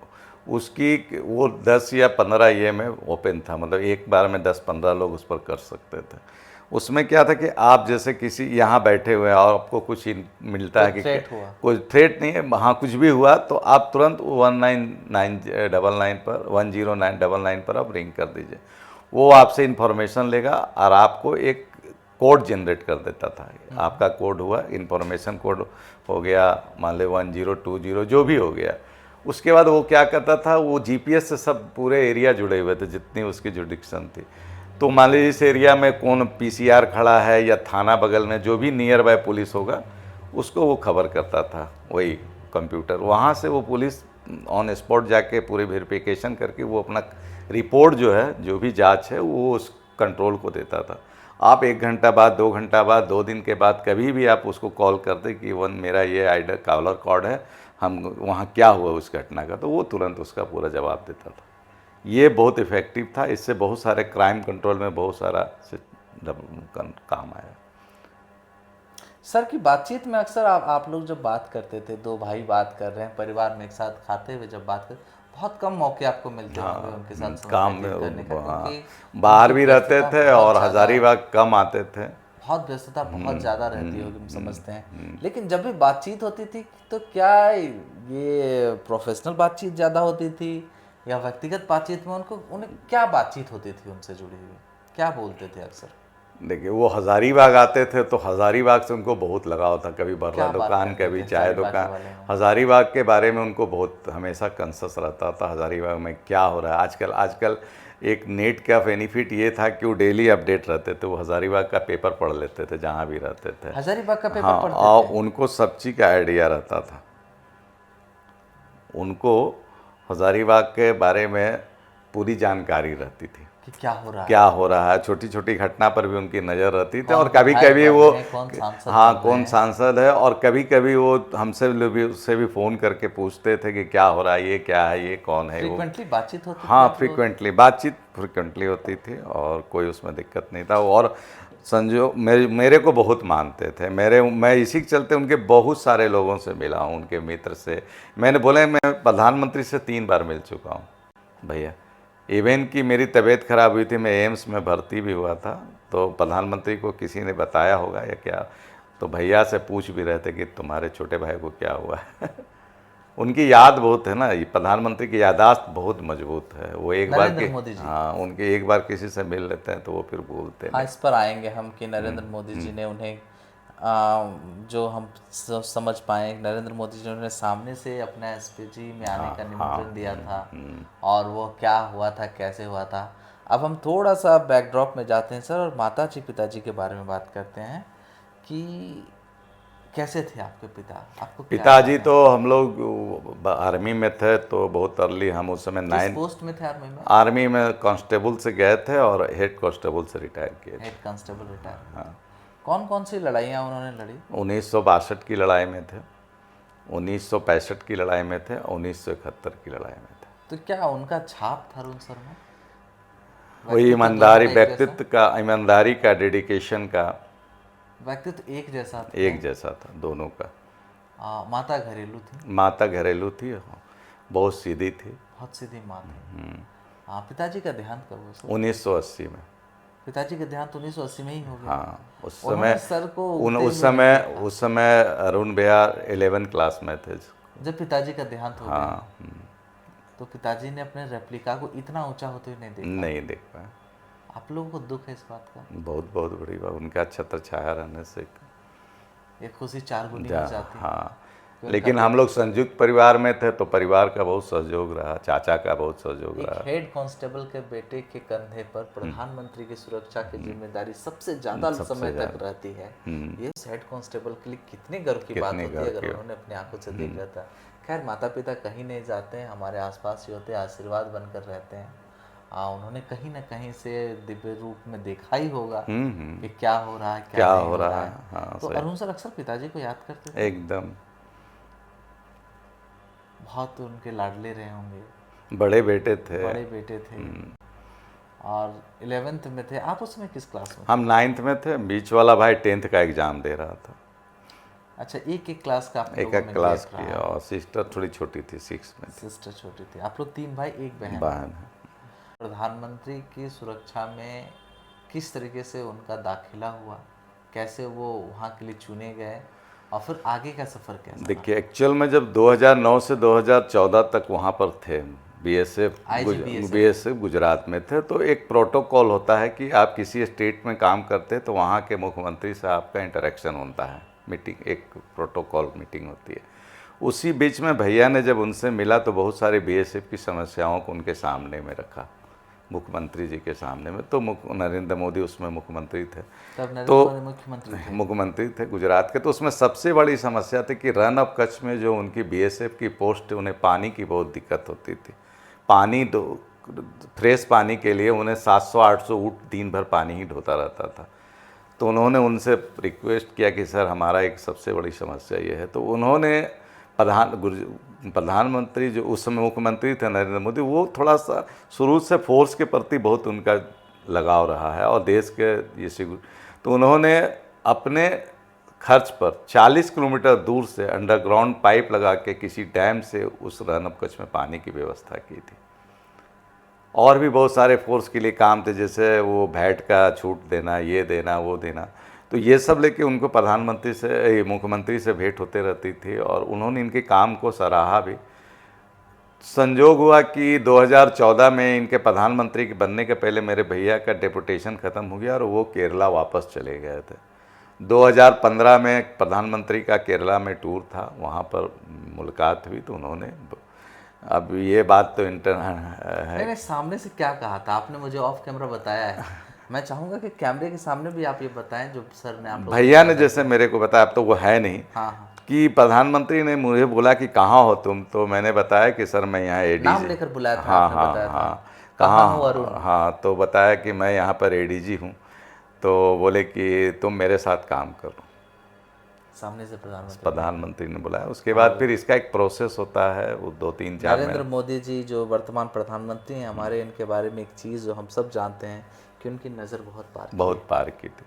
उसकी वो 10 या 15 ये में ओपन था, मतलब एक बार में 10-15 लोग उस पर कर सकते थे। उसमें क्या था कि आप जैसे किसी यहाँ बैठे हुए हैं और आपको कुछ मिलता है कि कोई थ्रेट नहीं है, वहाँ कुछ भी हुआ, तो आप तुरंत 10999 पर आप रिंग कर दीजिए। वो आपसे इन्फॉर्मेशन लेगा और आपको एक कोड जनरेट कर देता था। आपका कोड हुआ, इन्फॉर्मेशन कोड हो गया, मान ले 1020 जो भी हो गया। उसके बाद वो क्या करता था, वो जीपीएस से सब पूरे एरिया जुड़े हुए थे, जितनी उसकी जुडिक्शन थी। तो मान लीजिए इस एरिया में कौन पीसीआर खड़ा है या थाना बगल में, जो भी नियर बाय पुलिस होगा उसको वो खबर करता था, वही कंप्यूटर। वहाँ से वो पुलिस ऑन स्पॉट जाके पूरी वेरिफिकेशन करके वो अपना रिपोर्ट जो है, जो भी जांच है, वो उस कंट्रोल को देता था। आप 1 घंटा बाद, 2 घंटा बाद, 2 दिन के बाद कभी भी आप उसको कॉल करते कि मेरा ये आइडर कॉलर कोड है, हम वहाँ क्या हुआ उस घटना का, तो वो तुरंत उसका पूरा जवाब देता था। ये बहुत इफ़ेक्टिव था, इससे बहुत सारे क्राइम कंट्रोल में बहुत सारा काम आया। सर की बातचीत में अक्सर आप लोग जब बात करते थे, 2 भाई बात कर रहे हैं परिवार में एक साथ खाते हुए, जब बात कर, बहुत कम मौके आपको मिलते होंगे उनके साथ काम में, बाहर भी रहते थे और हजारीबाग कम आते थे। बहुत व्यस्तता बहुत ज़्यादा रहती होगी, हम समझते हैं। लेकिन जब भी बातचीत होती थी तो क्या ये प्रोफेशनल बातचीत ज़्यादा होती थी या व्यक्तिगत बातचीत में उन्हें क्या बातचीत होती थी उनसे जुड़ी हुई, क्या बोलते थे अक्सर? देखिए वो हज़ारीबाग आते थे तो हज़ारीबाग से उनको बहुत लगाव था, कभी बर्रा क्या बात दुकान, करते कभी थे चाय हजारीबाग के दुकान। बारे में? हज़ारीबाग के बारे में उनको बहुत हमेशा कंसस रहता था, हज़ारीबाग में क्या हो रहा है आजकल। आजकल एक नेट का बेनिफिट ये था कि वो डेली अपडेट रहते थे, वो हज़ारीबाग का पेपर पढ़ लेते थे जहाँ भी रहते थे। हजारीबाग का पेपर हाँ, पढ़ते और थे? उनको सब चीज़ का आइडिया रहता था। उनको हज़ारीबाग के बारे में पूरी जानकारी रहती थी, कि क्या हो रहा क्या है, हो रहा है, छोटी छोटी घटना पर भी उनकी नज़र रहती थी। कौन और कभी विधायक कभी बन वो, रहे हैं, कौन सांसद हाँ, बन रहे कौन हैं। सांसद है, और कभी कभी वो हमसे भी, उससे भी फ़ोन करके पूछते थे कि क्या हो रहा है, ये क्या है, ये कौन है वो। फ्रीक्वेंटली बातचीत होती थी हाँ, आप लोगों फ्रिक्वेंटली बातचीत फ्रिक्वेंटली होती थी और कोई उसमें दिक्कत नहीं था। और संजो मेरे को बहुत मानते थे। मैं इसी के चलते उनके बहुत सारे लोगों से मिला हूँ, उनके मित्र से। मैंने बोला मैं प्रधानमंत्री से 3 बार मिल चुका हूँ भैया। इवन कि मेरी तबीयत खराब हुई थी, मैं एम्स में भर्ती भी हुआ था, तो प्रधानमंत्री को किसी ने बताया होगा या क्या, तो भैया से पूछ भी रहे थे कि तुम्हारे छोटे भाई को क्या हुआ है। उनकी याद बहुत है ना, ये प्रधानमंत्री की यादाश्त बहुत मजबूत है। वो एक बार नरेंद्र के, मोदी जी। हाँ, उनके एक बार किसी से मिल लेते हैं तो वो फिर भूलते हाँ, नहीं। इस पर आएंगे हम कि नरेंद्र मोदी जी ने उन्हें जो हम समझ पाए, नरेंद्र मोदी जी ने उन्हें सामने से अपना एसपीजी में आने का निमंत्रण दिया था, और वो क्या हुआ था, कैसे हुआ था। अब हम थोड़ा सा बैकड्रॉप में जाते हैं सर, और माताजी पिताजी के बारे में बात करते हैं कि कैसे थे आपके पिता, आपको क्या पिताजी याद है? तो हम लोग आर्मी में थे तो बहुत अर्ली, हम उस समय किस 9 पोस्ट में थे आर्मी में? आर्मी में कांस्टेबल से गए थे और हेड कांस्टेबल से रिटायर किए थे। हेड कांस्टेबल रिटायर हुए थे। कौन कौन सी लड़ाइयाँ उन्होंने लड़ी? 1962 की लड़ाई में थे, 1965 की लड़ाई में थे, 1971 की लड़ाई में थे। तो क्या उनका छाप था उन सर में? वही व्यक्तित्व दोनों ईमानदारी, का एक जैसा? व्यक्तित्व का, ईमानदारी का, डेडिकेशन का व्यक्तित्व एक जैसा था? एक जैसा था दोनों का। माता घरेलू थी? माता घरेलू थी, बहुत सीधी थी। बहुत सीधी माँ थी। पिताजी का देहांत कब हुआ सर? 1980 में। पिताजी का देहांत 1980 में ही हो गया? हाँ, उस उन्होंने समय सर को उन उगते उस हुए नहीं समय देखा उस समय अरुण भैया 11 क्लास में थे। जब पिताजी का देहांत हो गया। हाँ, तो पिताजी ने अपने रेप्लिका को इतना ऊंचा होते हुए नहीं देखा। नहीं देख पाए। आप लोगों को दुख है इस बात का? बहुत बहुत बड़ी बात, उनका छत्र छाया रहने से ये खुशी 4 गुनी हो जाती। हाँ। फिर लेकिन कभी हम लोग संयुक्त परिवार में थे तो परिवार का बहुत सहयोग रहा, चाचा का बहुत सहयोग एक रहा। हेड कांस्टेबल के बेटे के कंधे पर प्रधानमंत्री की सुरक्षा की जिम्मेदारी सबसे ज्यादा समय तक रहती है। ये उस हेड कांस्टेबल के लिए कितने गर्व की बात होती है अगर उन्होंने अपनी आंखों से देख लिया था। खैर, माता पिता कहीं नहीं जाते हैं, हमारे आसपास ही होते हैं, आशीर्वाद बनकर रहते हैं। उन्होंने कहीं ना कहीं से दिव्य रूप में देखा ही होगा कि क्या हो रहा है, क्या नहीं हो रहा है। हाँ, तो अरुण सर अक्सर पिताजी को याद करते थे? एकदम। बहुत उनके लाडले रहे होंगे। बड़े बेटे थे। बड़े बेटे थे। और 11th में थे आप, उसमें किस क्लास में? हम 9th में थे, बीच वाला भाई 10th का एग्जाम दे रहा था। अच्छा, एक एक क्लास का आप एक लोगों एक में क्लास gap की, रहा। और सिस्टर थोड़ी छोटी थी, 6 में थी। सिस्टर छोटी थी। आप लोग 3 भाई 1 बहन। बहन है। प्रधानमंत्री की सुरक्षा में किस तरीके से उनका दाखिला हुआ, कैसे वो वहाँ के लिए चुने गए, और फिर आगे का सफ़र कैसा रहा? देखिए, एक्चुअल में जब 2009 से 2014 तक वहाँ पर थे, बीएसएफ गुजरात में थे, तो एक प्रोटोकॉल होता है कि आप किसी स्टेट में काम करते हैं तो वहाँ के मुख्यमंत्री से आपका इंटरेक्शन होता है, मीटिंग, एक प्रोटोकॉल मीटिंग होती है। उसी बीच में भैया ने जब उनसे मिला तो बहुत सारी बीएसएफ की समस्याओं को उनके सामने में रखा, मुख्यमंत्री जी के सामने में। तो नरेंद्र मोदी उसमें मुख्यमंत्री थे, तब नरेंद्र तो मोदी मुख्यमंत्री थे गुजरात के। तो उसमें सबसे बड़ी समस्या थी कि रन ऑफ कच्छ में जो उनकी बीएसएफ की पोस्ट, उन्हें पानी की बहुत दिक्कत होती थी। पानी फ्रेश पानी के लिए उन्हें 700-800 ऊँट दिन भर पानी ही ढोता रहता था। तो उन्होंने उनसे रिक्वेस्ट किया कि सर, हमारा एक सबसे बड़ी समस्या ये है। तो उन्होंने प्रधानमंत्री जो उस समय मुख्यमंत्री थे नरेंद्र मोदी, वो थोड़ा सा शुरू से फोर्स के प्रति बहुत उनका लगाव रहा है और देश के ये तो उन्होंने अपने खर्च पर 40 किलोमीटर दूर से अंडरग्राउंड पाइप लगा के किसी डैम से उस रन ऑफ कच्छ में पानी की व्यवस्था की थी। और भी बहुत सारे फोर्स के लिए काम थे, जैसे वो वैट का छूट देना, ये देना, वो देना। तो ये सब लेके उनको प्रधानमंत्री से, मुख्यमंत्री से भेंट होते रहती थी और उन्होंने इनके काम को सराहा भी। संजोग हुआ कि 2014 में इनके प्रधानमंत्री के बनने के पहले मेरे भैया का डेपुटेशन ख़त्म हो गया और वो केरला वापस चले गए थे। 2015 में प्रधानमंत्री का केरला में टूर था, वहाँ पर मुलाकात हुई तो उन्होंने, अब ये बात तो है। नहीं, सामने से क्या कहा था आपने? मुझे ऑफ कैमरा बताया है, मैं चाहूँगा कि कैमरे के सामने भी आप ये बताएं जो सर ने आप भैया ने जैसे मेरे को बताया, अब तो वो है नहीं। हाँ। कि प्रधानमंत्री ने मुझे बोला कि कहाँ हो तुम, तो मैंने बताया कि सर मैं यहाँ एडीजी, नाम लेकर बुलाया था हाँ आपने, हाँ बताया था। हाँ, कहाँ हो अरुण? हाँ, तो बताया कि मैं यहाँ पर एडीजी हूँ। तो बोले कि तुम मेरे साथ काम करो, सामने से प्रधानमंत्री ने बुलाया। उसके बाद फिर इसका एक प्रोसेस होता है, वो 2-3-4 नरेंद्र मोदी जी जो वर्तमान प्रधानमंत्री हैं हमारे, इनके बारे में एक चीज़ जो हम सब जानते हैं कि उनकी नज़र बहुत पार की थी।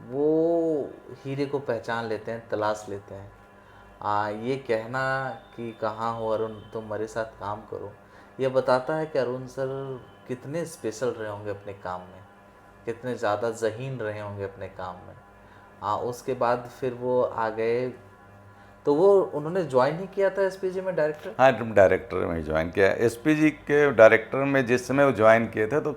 वो हीरे को पहचान लेते हैं, तलाश लेते हैं। ये कहना कि कहाँ हो अरुण, तुम मेरे साथ काम करो, ये बताता है कि अरुण सर कितने स्पेशल रहे होंगे अपने काम में, कितने ज़्यादा ज़हीन रहे होंगे अपने काम में। उसके बाद फिर वो आ गए, तो वो उन्होंने ज्वाइन ही किया था एसपीजी में डायरेक्टर? हाँ, डायरेक्टर में ज्वाइन किया। एसपीजी के डायरेक्टर में जिस समय वो ज्वाइन किए थे, तो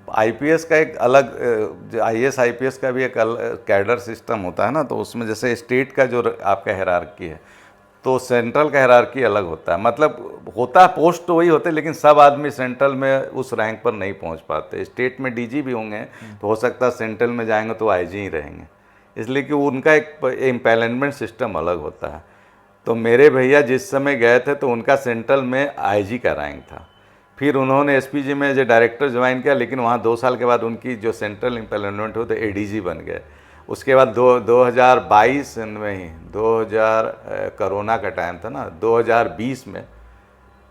आईपीएस का एक अलग, आईएएस आईपीएस का भी एक अलग कैडर सिस्टम होता है ना, तो उसमें जैसे स्टेट का जो आपका हायरार्की है, तो सेंट्रल का हायरार्की अलग होता है। मतलब होता है, पोस्ट तो वही होते हैं, लेकिन सब आदमी सेंट्रल में उस रैंक पर नहीं पहुंच पाते। स्टेट में डीजी भी होंगे तो हो सकता है सेंट्रल में जाएंगे तो आईजी ही रहेंगे, इसलिए कि उनका एक एम्पैनलमेंट सिस्टम अलग होता है। तो मेरे भैया जिस समय गए थे तो उनका सेंट्रल में आईजी का रैंक था। फिर उन्होंने एसपीजी में जो डायरेक्टर ज्वाइन किया, लेकिन वहाँ 2 साल के बाद उनकी जो सेंट्रल एम्पैनलमेंट हो तो एडीजी बन गए। उसके बाद 2022 में ही, 2000 कोरोना का टाइम था ना, 2020 में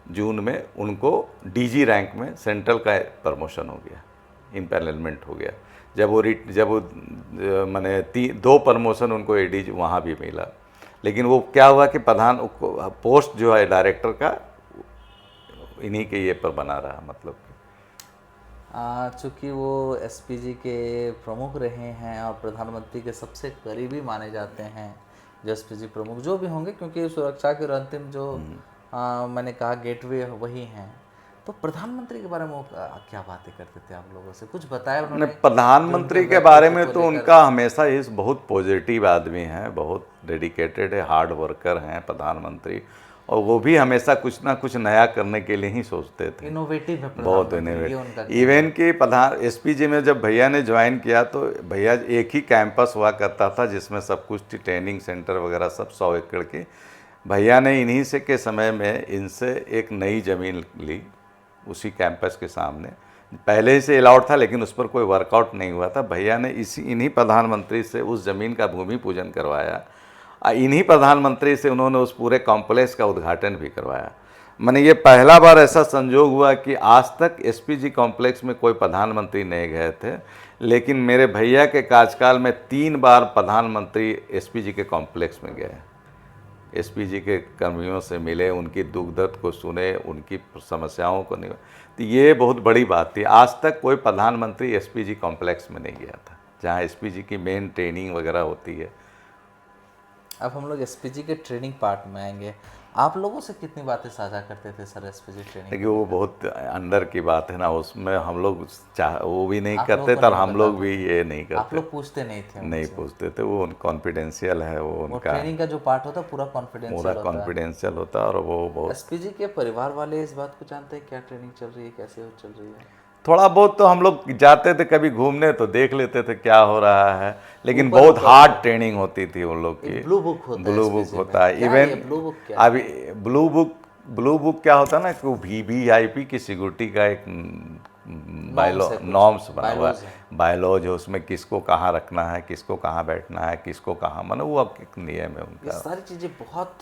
जून में उनको डीजी रैंक में सेंट्रल का प्रमोशन हो गया, एम्पैनलमेंट हो गया। जब वो मैंने 2 प्रमोशन उनको एडीजी वहाँ भी मिला। लेकिन वो क्या हुआ कि प्रधान पोस्ट जो है डायरेक्टर का इन्हीं के ये पर बना रहा, मतलब चूँकि वो एसपीजी के प्रमुख रहे हैं और प्रधानमंत्री के सबसे करीबी माने जाते हैं जो एसपीजी प्रमुख जो भी होंगे, क्योंकि सुरक्षा के अंतिम जो मैंने कहा गेटवे वही हैं। तो प्रधानमंत्री के बारे में क्या बातें करते थे आप लोगों से, कुछ बताया उन्होंने? प्रधानमंत्री के बारे में तो उनका हमेशा ये बहुत पॉजिटिव आदमी है, बहुत डेडिकेटेड है, हार्ड वर्कर हैं प्रधानमंत्री, और वो भी हमेशा कुछ ना कुछ नया करने के लिए ही सोचते थे। इनोवेटिव है, बहुत इनोवेटिव। इवन कि एसपीजी में जब भैया ने ज्वाइन किया तो भैया एक ही कैंपस हुआ करता था जिसमें सब कुछ ट्रेनिंग सेंटर वगैरह सब 100 एकड़ के। भैया ने इन्हीं से के समय में इनसे एक नई ज़मीन ली उसी कैंपस के सामने, पहले ही से अलाउड था लेकिन उस पर कोई वर्कआउट नहीं हुआ था। भैया ने इन्हीं प्रधानमंत्री से उस ज़मीन का भूमि पूजन करवाया, इन्हीं प्रधानमंत्री से उन्होंने उस पूरे कॉम्प्लेक्स का उद्घाटन भी करवाया। मैंने ये पहला बार ऐसा संजोग हुआ कि आज तक एसपीजी कॉम्प्लेक्स में कोई प्रधानमंत्री नहीं गए थे, लेकिन मेरे भैया के कार्यकाल में 3 बार प्रधानमंत्री एसपीजी के कॉम्प्लेक्स में गए, एसपीजी के कर्मियों से मिले, उनकी दुख दर्द को सुने, उनकी समस्याओं को नहीं। तो ये बहुत बड़ी बात थी, आज तक कोई प्रधानमंत्री एसपीजी कॉम्प्लेक्स में नहीं गया था जहाँ एसपीजी की मेन ट्रेनिंग वगैरह होती है। अब हम लोग एसपीजी के ट्रेनिंग पार्ट में आएंगे। आप लोगों से कितनी बातें साझा करते थे सर एसपीजी ट्रेनिंग? देखिए वो बहुत अंदर की बात है ना, उसमें हम लोग वो भी नहीं करते थे और हम लोग भी ये नहीं करते। आप लोग पूछते नहीं थे? नहीं पूछते थे, वो कॉन्फिडेंशियल है, वो उनका ट्रेनिंग का जो पार्ट होता है पूरा कॉन्फिडेंशियल होता है। और वो बहुत एसपीजी के परिवार वाले इस बात को जानते हैं क्या ट्रेनिंग चल रही है, कैसे चल रही है? थोड़ा बहुत तो हम लोग जाते थे कभी घूमने तो देख लेते थे क्या हो रहा है, लेकिन बहुत हार्ड ट्रेनिंग होती थी उन लोग की। ब्लू बुक होता है इवन अभी ब्लू बुक क्या होता है ना कि वो वीवीआईपी की सिक्योरिटी का एक नॉर्म्स बना हुआ है, बायोलॉज है, उसमें किसको कहाँ रखना है, किसको कहाँ बैठना है, किसको कहाँ, मतलब वो अब एक नियम है उनका। ये सारी चीज़ें बहुत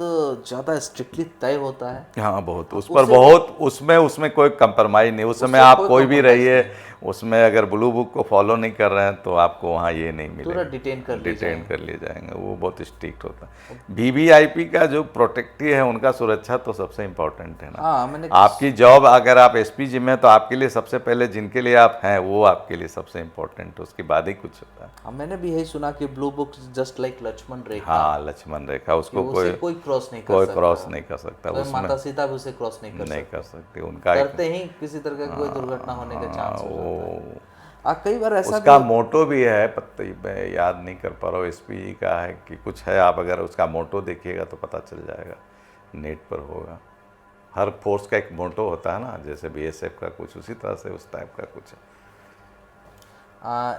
ज़्यादा स्ट्रिक्टली तय होता है। हाँ बहुत, उस पर बहुत उसमें कोई कंप्रोमाइज़ नहीं। उस समय आप कोई भी रहिए, उसमें अगर ब्लू बुक को फॉलो नहीं कर रहे हैं तो आपको वहाँ ये नहीं पूरा मिलेगा, डिटेन कर डिटेन कर लिए जाएंगे। वो बहुत स्ट्रिक्ट होता है। वीवीआईपी का जो प्रोटेक्टिव है उनका सुरक्षा तो सबसे इम्पोर्टेंट है ना। हाँ मैंने आपकी जॉब अगर आप एसपीजी में, तो आपके लिए सबसे पहले जिनके लिए आप हैं वो आपके लिए सबसे इम्पोर्टेंट है, उसके बाद ही कुछ होता है। हाँ, मैंने भी यही सुना कि blue book just like Lakshman Rekha, हाँ, लक्ष्मण रेखा, उसको उसे कोई क्रॉस नहीं कर सकता, क्रॉस नहीं कर सकता, तो उसमें माता सीता भी उसे क्रॉस नहीं कर नहीं सकती। कर सकते। उनका करते ही किसी तरह का कोई दुर्घटना होने का चांस हो जाता है। कई बार ऐसा उसका मोटो भी है, मैं याद नहीं कर पा रहा हूँ, एसपीजी का है कि कुछ है, आप अगर उसका मोटो देखिएगा तो पता चल जाएगा, नेट पर होगा। हर फोर्स का एक मोटो होता है ना, जैसे बीएसएफ का कुछ उसी तरह से उस टाइप का कुछ है।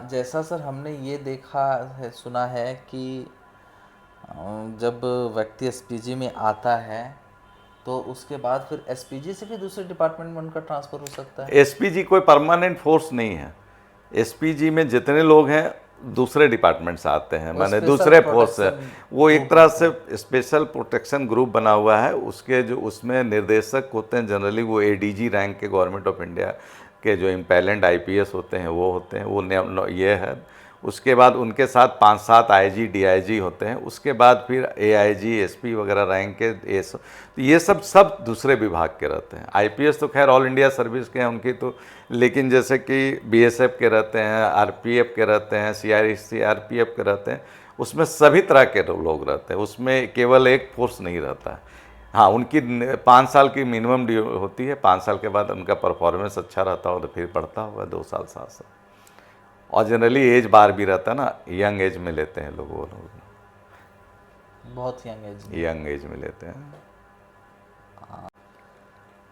जैसा सर हमने ये देखा है, सुना है कि जब व्यक्ति एसपीजी में आता है तो उसके बाद फिर एसपीजी से भी दूसरे डिपार्टमेंट में उनका ट्रांसफ़र हो सकता है। एसपीजी कोई परमानेंट फोर्स नहीं है। एसपीजी में जितने लोग हैं दूसरे डिपार्टमेंट से आते हैं, माने दूसरे फोर्स है। वो एक तरह से स्पेशल प्रोटेक्शन ग्रुप बना हुआ है। उसके जो उसमें निर्देशक होते हैं जनरली वो एडीजी रैंक के गवर्नमेंट ऑफ इंडिया के जो इम्पैलेंड आईपीएस होते हैं वो होते हैं, वो ये है। उसके बाद उनके साथ 5-7 आईजी डीआईजी होते हैं। उसके बाद फिर एआईजी एसपी वगैरह रैंक के तो ये सब दूसरे विभाग के रहते हैं। आईपीएस तो खैर ऑल इंडिया सर्विस के हैं उनकी तो, लेकिन जैसे कि बीएसएफ के रहते हैं, आरपीएफ के रहते हैं, सीआरपीएफ के रहते हैं, उसमें सभी तरह के लोग रहते हैं। उसमें केवल एक फोर्स नहीं रहता है। हाँ, उनकी 5 साल की मिनिमम ड्यू होती है। 5 साल के बाद उनका परफॉर्मेंस अच्छा रहता हो तो फिर बढ़ता होगा 2 साल 7 साल। और जनरली एज बार भी रहता है ना, यंग एज में लेते हैं लोग, वो लोग बहुत यंग एज में लेते हैं।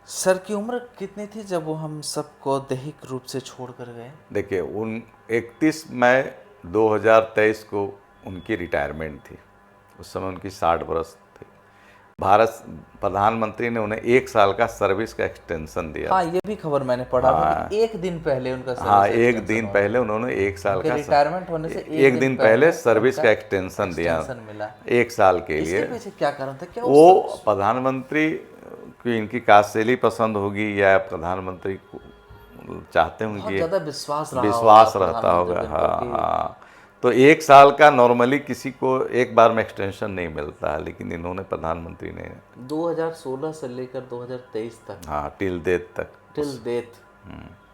सर की उम्र कितनी थी जब वो हम सबको दैहिक रूप से छोड़ कर गए? देखिए, 31 मई 2023 को उनकी रिटायरमेंट थी। उस समय उनकी 60 वर्ष थी। भारत प्रधानमंत्री ने उन्हें 1 साल का सर्विस का एक्सटेंशन दिया। हाँ, ये भी खबर मैंने पढ़ा था कि 1 दिन पहले उनका हाँ, 1 दिन पहले उन्होंने 1 साल का रिटायरमेंट होने से 1 दिन पहले सर्विस का एक्सटेंशन दिया मिला 1 साल के लिए। इसके पीछे क्या कारण था? क्या वो प्रधानमंत्री की इनकी कार्यशैली पसंद होगी या प्रधानमंत्री को चाहते होंगे, ज़्यादा विश्वास रहता होगा। हाँ, तो 1 साल का नॉर्मली किसी को एक बार में एक्सटेंशन नहीं मिलता है, लेकिन इन्होंने प्रधानमंत्री ने 2016 से लेकर 2023 तक, हाँ, टिल डेथ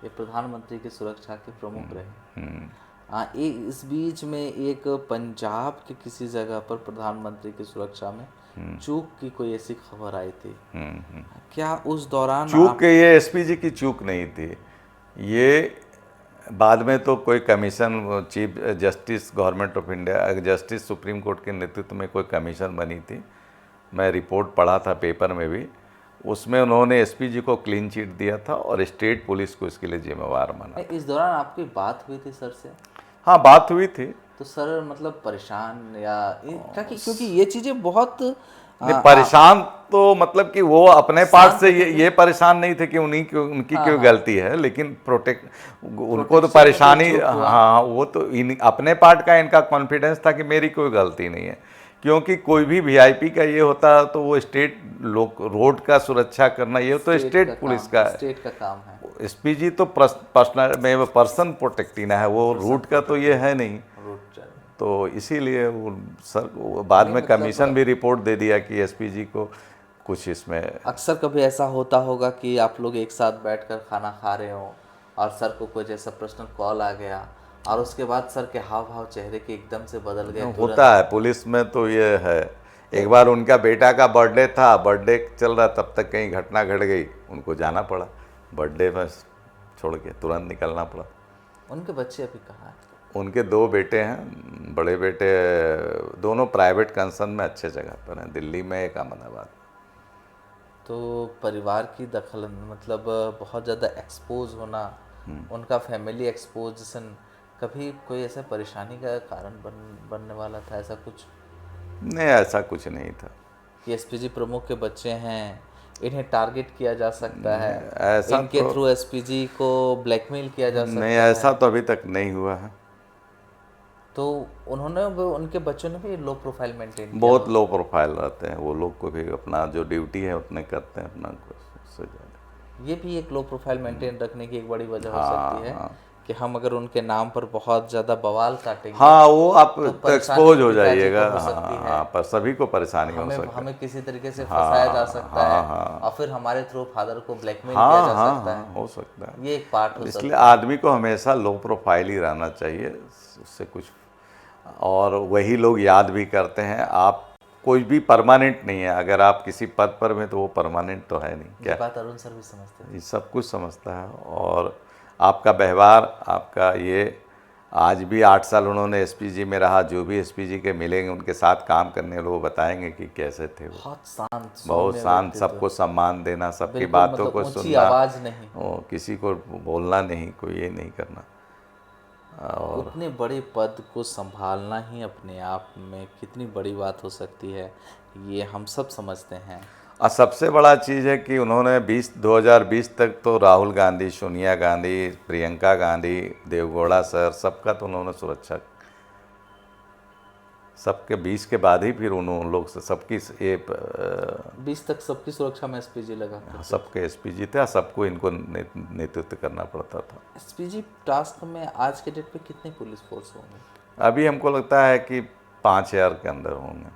ये प्रधानमंत्री की सुरक्षा के प्रमुख रहे। इस बीच में एक पंजाब के किसी जगह पर प्रधानमंत्री की सुरक्षा में चूक की कोई ऐसी खबर आई थी। क्या उस दौरान चूक ये एसपीजी की चूक नहीं थी, ये बाद में तो कोई commission, chief justice government of India, justice supreme court के नेतृत्व में कोई कमीशन बनी थी। मैं रिपोर्ट पढ़ा था पेपर में भी, उसमें उन्होंने एसपीजी को क्लीन चिट दिया था और स्टेट पुलिस को इसके लिए जिम्मेवार माना। इस दौरान आपकी बात हुई थी सर से? हाँ, बात हुई थी। तो सर मतलब परेशान या क्योंकि ये चीज़ें बहुत परेशान तो मतलब कि वो अपने पार्ट से ये परेशान नहीं थे कि उनकी क्यों गलती है, लेकिन उनको तो परेशानी, हाँ, वो तो अपने पार्ट का इनका कॉन्फिडेंस था कि मेरी कोई गलती नहीं है। क्योंकि कोई भी वीआईपी का ये होता है तो वो स्टेट रोड का सुरक्षा करना ये तो स्टेट पुलिस का काम है। एसपीजी तो पर्सन प्रोटेक्टिव है, वो रूट का तो ये है नहीं। तो इसीलिए वो बाद में कमीशन भी रिपोर्ट दे दिया कि एसपीजी को कुछ इसमें। अक्सर कभी ऐसा होता होगा कि आप लोग एक साथ बैठकर खाना खा रहे हो और सर को कोई जैसा पर्सनल कॉल आ गया और उसके बाद सर के हाव भाव चेहरे के एकदम से बदल गए। होता है पुलिस में तो ये है। एक बार उनका बेटा का बर्थडे था, बर्थडे चल रहा, तब तक कहीं घटना घट गई, उनको जाना पड़ा, बर्थडे में छोड़ के तुरंत निकलना पड़ा। उनके बच्चे अभी कहाँ हैं? उनके 2 बेटे हैं। बड़े बेटे दोनों प्राइवेट कंसर्न में अच्छे जगह पर हैं, दिल्ली में, एक अहमदाबाद। तो परिवार की दखल मतलब बहुत ज़्यादा एक्सपोज होना, उनका फैमिली एक्सपोजिशन, कभी कोई ऐसा परेशानी का कारण बनने वाला था? ऐसा कुछ नहीं, ऐसा कुछ नहीं था कि एसपीजी प्रमुख के बच्चे हैं, इन्हें टारगेट किया जा सकता है, ऐसा इनके थ्रू एसपीजी को ब्लैकमेल किया जा सकता है? नहीं, ऐसा तो अभी तक नहीं हुआ है। तो उन्होंने, उनके बच्चों ने भी लो प्रोफाइल मेंटेन किया? बहुत लो प्रोफाइल रहते हैं वो लोग, को भी अपना जो ड्यूटी है उतने करते हैं, अपना कुछ से ज़्यादा। ये भी एक लो प्रोफाइल मेंटेन रखने की एक बड़ी वजह हो सकती है कि हम अगर उनके नाम पर बहुत ज़्यादा बवाल काटेंगे हाँ, वो आप तो तो परेशानी एक्सपोज हो पिताजी जाइएगा। को हो सकती है, हाँ, पर सभी को परेशानी हो हमें सकती है। हमें किसी तरीके से फंसाया जा हाँ सकता है हाँ हाँ और फिर हमारे थ्रू फादर को ब्लैकमेल किया हाँ जा हाँ सकता हाँ, है। हो सकता है। ये एक पार्ट हो इसलिए सकता है। आदमी को हमेशा लो प्रोफाइल ही रहना चाहिए, उससे कुछ, और वही लोग याद भी करते हैं। आप कोई भी परमानेंट नहीं है, अगर आप किसी पद पर में तो वो परमानेंट तो है नहीं ये क्या, बात अरुण सर भी समझते थे। ये सब कुछ समझता है। और आपका व्यवहार, आपका ये, आज भी 8 साल उन्होंने एसपीजी में रहा, जो भी एसपीजी के मिलेंगे उनके साथ काम करने वाले वो बताएंगे कि कैसे थे वो। बहुत शांत बहुत सौम्य शांत, व्यक्तित्व, सबको सम्मान देना, सबकी बिल्कुल बातों मतलब को ऊंची सुनना, आवाज नहीं। किसी को बोलना नहीं, कोई ये नहीं करना। और उतने बड़े पद को संभालना ही अपने आप में कितनी बड़ी बात हो सकती है, ये हम सब समझते हैं। और सबसे बड़ा चीज़ है कि उन्होंने 2020 तक तो राहुल गांधी, सोनिया गांधी, प्रियंका गांधी, देवगौड़ा सर, सबका तो उन्होंने सुरक्षा, सबके 20 के बाद ही फिर उन्होंने लोग सबकी ये 20 तक सबकी सुरक्षा में एसपीजी लगा करते थे। सबके एसपीजी थे, सबको इनको नेतृत्व करना पड़ता था। एसपीजी टास्क में आज के डेट पे कितने पुलिस फोर्स होंगे? अभी हमको लगता है कि 5,000 के अंदर होंगे।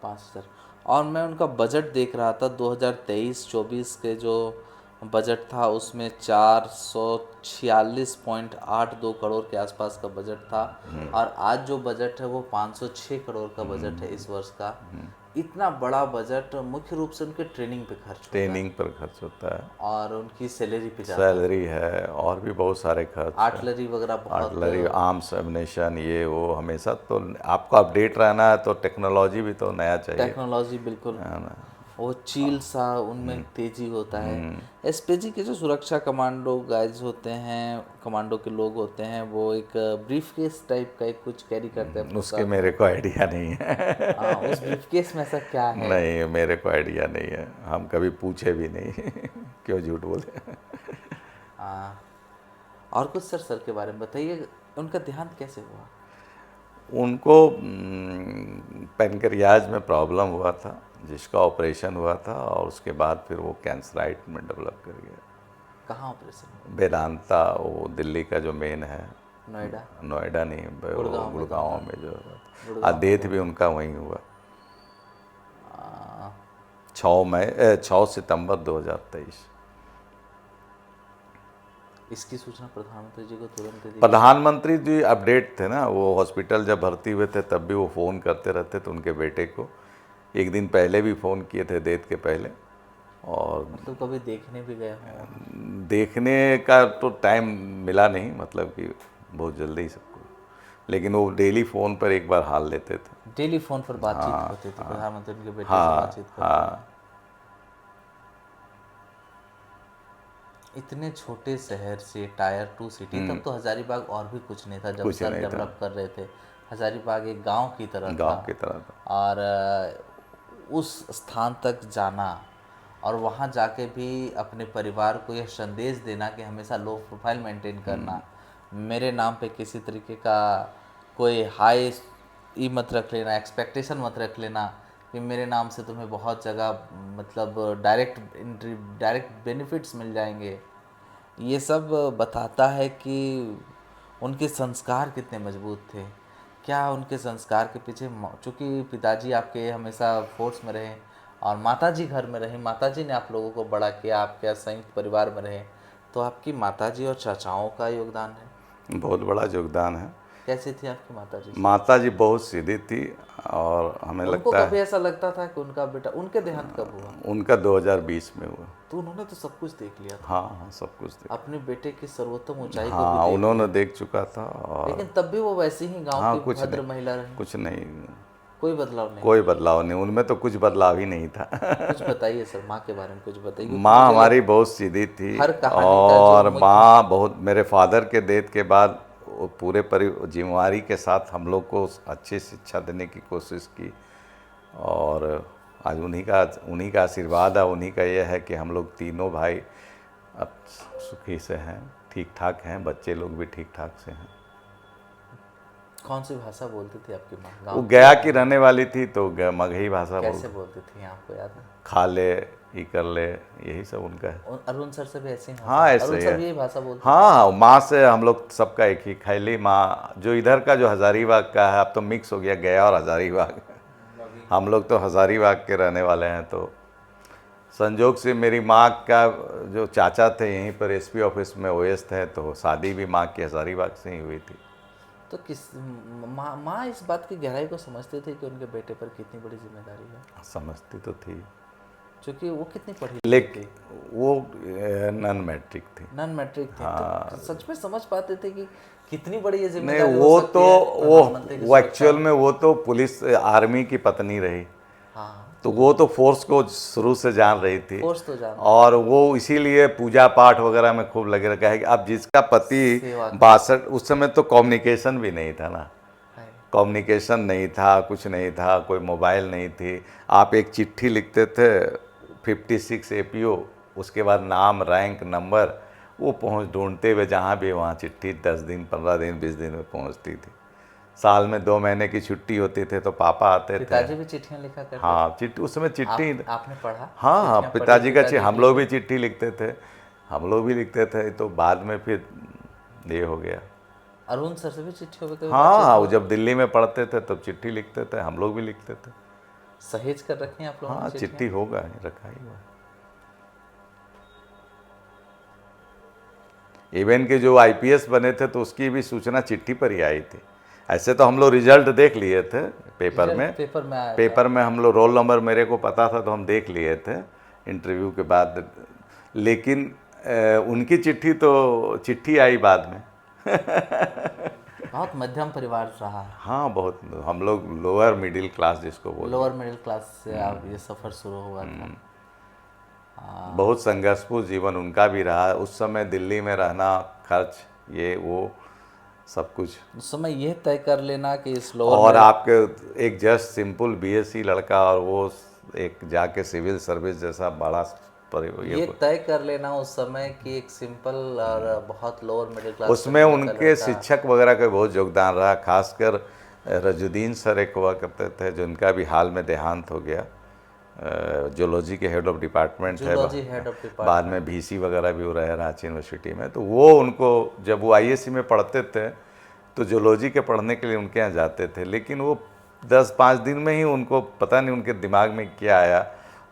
5,000। और मैं उनका बजट देख रहा था 2023-24 के जो बजट था उसमें 446.82 करोड़ के आसपास का बजट था, और आज जो बजट है वो 506 करोड़ का बजट है इस वर्ष का। इतना बड़ा बजट मुख्य रूप से उनके ट्रेनिंग पे खर्च होता है ट्रेनिंग पर खर्च होता है, और उनकी सैलरी पे जाता है। सैलरी है, और भी बहुत सारे खर्च है। आर्टिलरी वगैरह बहुत, आर्टिलरी, आर्म्स, एमिनेशन, ये वो हमेशा तो आपको अपडेट रहना है, तो टेक्नोलॉजी भी तो नया चाहिए, टेक्नोलॉजी बिल्कुल, है ना। वो चील सा उनमें तेजी होता है। एसपीजी के जो सुरक्षा कमांडो गाइज होते हैं, कमांडो के लोग होते हैं, वो एक ब्रीफ केस टाइप का एक कुछ कैरी करते हैं अपने उसके साथ। मेरे को आइडिया नहीं है। उस ब्रीफ केस में ऐसा क्या है? नहीं, मेरे को आइडिया नहीं है, हम कभी पूछे भी नहीं। क्यों झूठ बोले। हाँ, और कुछ सर के बारे में बताइए, उनका देहांत कैसे हुआ? उनको पैनक्रियाज में प्रॉब्लम हुआ था, जिसका ऑपरेशन हुआ था, और उसके बाद फिर वो कैंसराइट में डेवलप कर गया। कहाँ ऑपरेशन हुआ? वेदांता, वो दिल्ली का जो मेन है, नोएडा? नोएडा नहीं, गुड़गांव में गुड़गांव में जो, गुड़गांव में डेथ भी उनका वहीं हुआ। आ, 6 सितंबर 2023। इसकी सूचना प्रधानमंत्री जी को तुरंत दे दी? प्रधानमंत्री जी अपडेट थे ना, वो हॉस्पिटल जब भर्ती हुए थे तब भी वो फ़ोन करते रहते थे उनके बेटे को, एक दिन पहले भी फ़ोन किए थे डेथ के पहले। और मतलब कभी देखने भी गए हों? देखने का तो टाइम मिला नहीं, मतलब कि बहुत जल्दी सबको, लेकिन वो डेली फ़ोन पर एक बार हाल लेते थे। डेली फोन पर बातचीत होती थी, प्रधानमंत्री उनके बेटे से हाँ बातचीत करते थे। हाँ। इतने छोटे शहर से टायर 2 सिटी, तब तो हजारीबाग और भी कुछ नहीं था जब कुछ सर नहीं था, डेवलप कर रहे थे। हजारीबाग एक गांव की तरह था, गांव की तरह था। और उस स्थान तक जाना और वहाँ जाके भी अपने परिवार को यह संदेश देना कि हमेशा लो प्रोफाइल मेंटेन करना, मेरे नाम पे किसी तरीके का कोई हाई ई मत रख लेना, एक्सपेक्टेशन मत रख लेना कि मेरे नाम से तुम्हें बहुत जगह मतलब डायरेक्ट बेनिफिट्स मिल जाएंगे। ये सब बताता है कि उनके संस्कार कितने मजबूत थे। क्या उनके संस्कार के पीछे, चूँकि पिताजी आपके हमेशा फोर्स में रहे और माताजी घर में रही, माताजी ने आप लोगों को बड़ा किया, आपके संयुक्त परिवार में रहे, तो आपकी माताजी और चाचाओं का योगदान है। बहुत बड़ा योगदान है। कैसी थी आपकी माताजी? माताजी बहुत सीधी थी, और हमें उनको लगता कभी है ऐसा लगता था कि उनका बेटा, उनके देहांत कब हुआ? उनका 2020 में हुआ। तो उन्होंने तो सब कुछ देख लिया था, हाँ हाँ, सब कुछ देख, अपने बेटे की सर्वोत्तम ऊंचाई को हाँ भी देख उन्होंने लिया। देख चुका था। और लेकिन तब भी वो वैसी ही गांव हाँ, की कुछ भद्र नहीं, महिला रही, कुछ नहीं, कोई बदलाव नहीं? कोई बदलाव नहीं, उनमें तो कुछ बदलाव ही नहीं था। कुछ बताइए सर, माँ के बारे में कुछ बताइए, क्योंकि माँ मुझे हमारी बहुत सीधी थी, हर कहानी का जो और मुख्य, माँ बहुत, मेरे फादर के डेथ के बाद वो पूरे जिम्मेवारी के साथ हम लोग को अच्छी शिक्षा देने की कोशिश की, और आज उन्हीं का आशीर्वाद है, उन्हीं का ये है कि हम लोग तीनों भाई अब सुखी से हैं, ठीक ठाक हैं, बच्चे लोग भी ठीक ठाक से हैं। कौन सी भाषा बोलती थी आपकी माँ वो गाँव गया की रहने वाली थी तो मगही भाषा कैसे बोल, बोलती थी आपको याद है? खा ले, ही कर ले, यही सब उनका है। और अरुण सर से भी ऐसी ही हाँ भाषा, ऐसे अरुण ही सर है। भी यही भाषा बोलते थे। हाँ माँ से हम लोग सबका एक ही, खैली माँ जो इधर का जो हज़ारीबाग का है, अब तो मिक्स हो गया गया और हज़ारीबाग। हम लोग तो हज़ारीबाग के रहने वाले हैं, तो संजोग से मेरी माँ का जो चाचा थे यहीं पर एसपी ऑफिस में ओएस थे, तो शादी भी माँ की हज़ारीबाग से ही हुई थी। तो किस माँ इस बात की गहराई को समझते थे कि उनके बेटे पर कितनी बड़ी जिम्मेदारी है, समझती तो थी, क्योंकि वो कितनी पढ़ी लिखी लेकिन थी? वो नॉन मैट्रिक थी। नॉन मैट्रिक थे, तो हाँ सच में समझ पाते थे कि कितनी बड़ी ये नहीं, जिम्मेदारी हो वो सकती तो है प्रधानमंत्री की वो सुरक्षा एक्चुअल में। में वो तो पुलिस आर्मी की पत्नी रही, हाँ, तो वो तो फोर्स को शुरू से जान रही थी। फोर्स तो जानते और वो इसीलिए पूजा पाठ वगैरह में खूब लगे रखा है कि अब जिसका पति सेवा की 62, उस समय तो कम्युनिकेशन भी नहीं था ना, है। कम्युनिकेशन नहीं था, कुछ नहीं था, कोई मोबाइल नहीं थी। आप एक चिट्ठी लिखते थे 56 APO, उसके बाद नाम, रैंक, नंबर, वो पहुंच ढूंढते हुए जहाँ भी वहाँ चिट्ठी 10 दिन, 15 दिन, 20 दिन में पहुंचती थी। साल में 2 महीने की छुट्टी होती थी तो पापा आते थे। पिताजी भी चिट्ठियां लिखा करते थे। हाँ चिट्ठी, उस समय चिट्ठी। आपने पढ़ा हाँ हाँ, चिट्ठियां पढ़ी पिताजी का पिताजी हम की लोग भी लिखी? चिट्ठी लिखते थे, हम लोग भी लिखते थे, तो बाद में फिर ये हो गया। अरुण सर से भी चिट्ठियों पे कभी हाँ बातचीत हाँ, वो हुआ? जब दिल्ली में पढ़ते थे तब चिट्ठी लिखते थे, हम लोग भी लिखते थे। सहेज कर रखी हैं आप लोगों हाँ ने चिट्ठियां? चिट्ठी होगा, रखा ही हुआ। इवन के जो IPS बने थे तो उसकी भी सूचना चिट्ठी पर ही आई थी। ऐसे तो हम लोग रिजल्ट देख लिए थे पेपर में, पेपर में आया था। पेपर में हम लोग रोल नंबर मेरे को पता था तो हम देख लिए थे इंटरव्यू के बाद, लेकिन उनकी चिट्ठी तो चिट्ठी आई बाद में। बहुत मध्यम परिवार रहा है। हाँ बहुत, हम लोग लोअर मिडिल क्लास जिसको बोलते लोअर मिडिल क्लास से आप ये सफ़र शुरू हुआ था। हैं। बहुत संघर्षपूर्ण जीवन उनका भी रहा। उस समय दिल्ली में रहना, खर्च, ये वो सब कुछ, उस समय यह तय कर लेना कि इस लोअर और मिडिल, आपके एक जस्ट सिंपल BSc लड़का और वो एक जाके सिविल सर्विस जैसा बड़ा ये तय कर लेना उस समय कि एक सिंपल और बहुत लोअर मिडिल क्लास उसमें फैमिली का उनके लड़का। शिक्षक वगैरह का बहुत योगदान रहा। खासकर रजुद्दीन सर एक हुआ करते थे, जो उनका भी हाल में देहांत हो गया, जूलॉजी के हेड ऑफ डिपार्टमेंट थे, जूलॉजी हेड ऑफ बाद में VC वगैरह भी वो रहे रांची यूनिवर्सिटी में। तो वो उनको, जब वो ISC में पढ़ते थे तो जूलॉजी के पढ़ने के लिए उनके यहाँ जाते थे, लेकिन वो 10-5 दिन में ही उनको पता नहीं उनके दिमाग में क्या आया,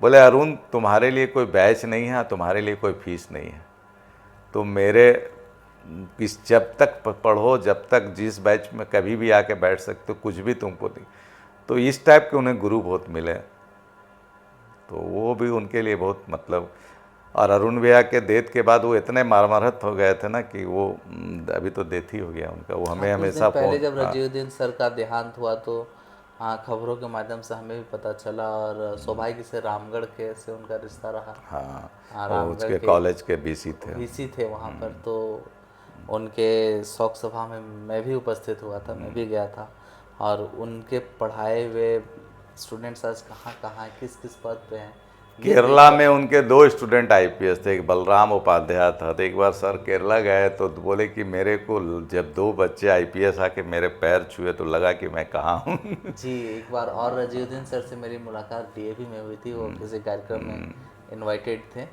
बोले अरुण तुम्हारे लिए कोई बैच नहीं है, तुम्हारे लिए कोई फीस नहीं है, तो मेरे जब तक पढ़ो, जब तक जिस बैच में कभी भी आके बैठ सकते हो, कुछ भी तुमको नहीं। तो इस टाइप के उन्हें गुरु बहुत मिले, तो वो भी उनके लिए बहुत मतलब। और अरुण भैया के डेथ के बाद वो इतने मरमरत हो गए थे ना कि वो अभी तो डेथ ही हो गया उनका। वो हमें हाँ, कुछ दिन हमेशा पहले फोन, जब रजीउद्दीन सर का देहांत हुआ तो हाँ, खबरों के माध्यम से हमें भी पता चला, और सौभाग्य से रामगढ़ के से उनका रिश्ता रहा। हाँ, हाँ, और रामगढ़ उसके के कॉलेज के BC थे। VC थे वहाँ पर, तो उनके शोक सभा में मैं भी उपस्थित हुआ था, मैं भी गया था। और उनके पढ़ाए हुए स्टूडेंट्स आज कहाँ कहाँ किस किस पद पे हैं, ये केरला देखकर- में उनके 2 स्टूडेंट IPS थे, एक बलराम उपाध्याय था। तो एक बार सर केरला गए तो बोले कि मेरे को जब 2 बच्चे IPS आके मेरे पैर छुए तो लगा कि मैं कहाँ हूँ। जी, एक बार और रजीउद्दीन सर से मेरी मुलाकात DAV में हुई थी, वो किसी कार्यक्रम में इनवाइटेड थे।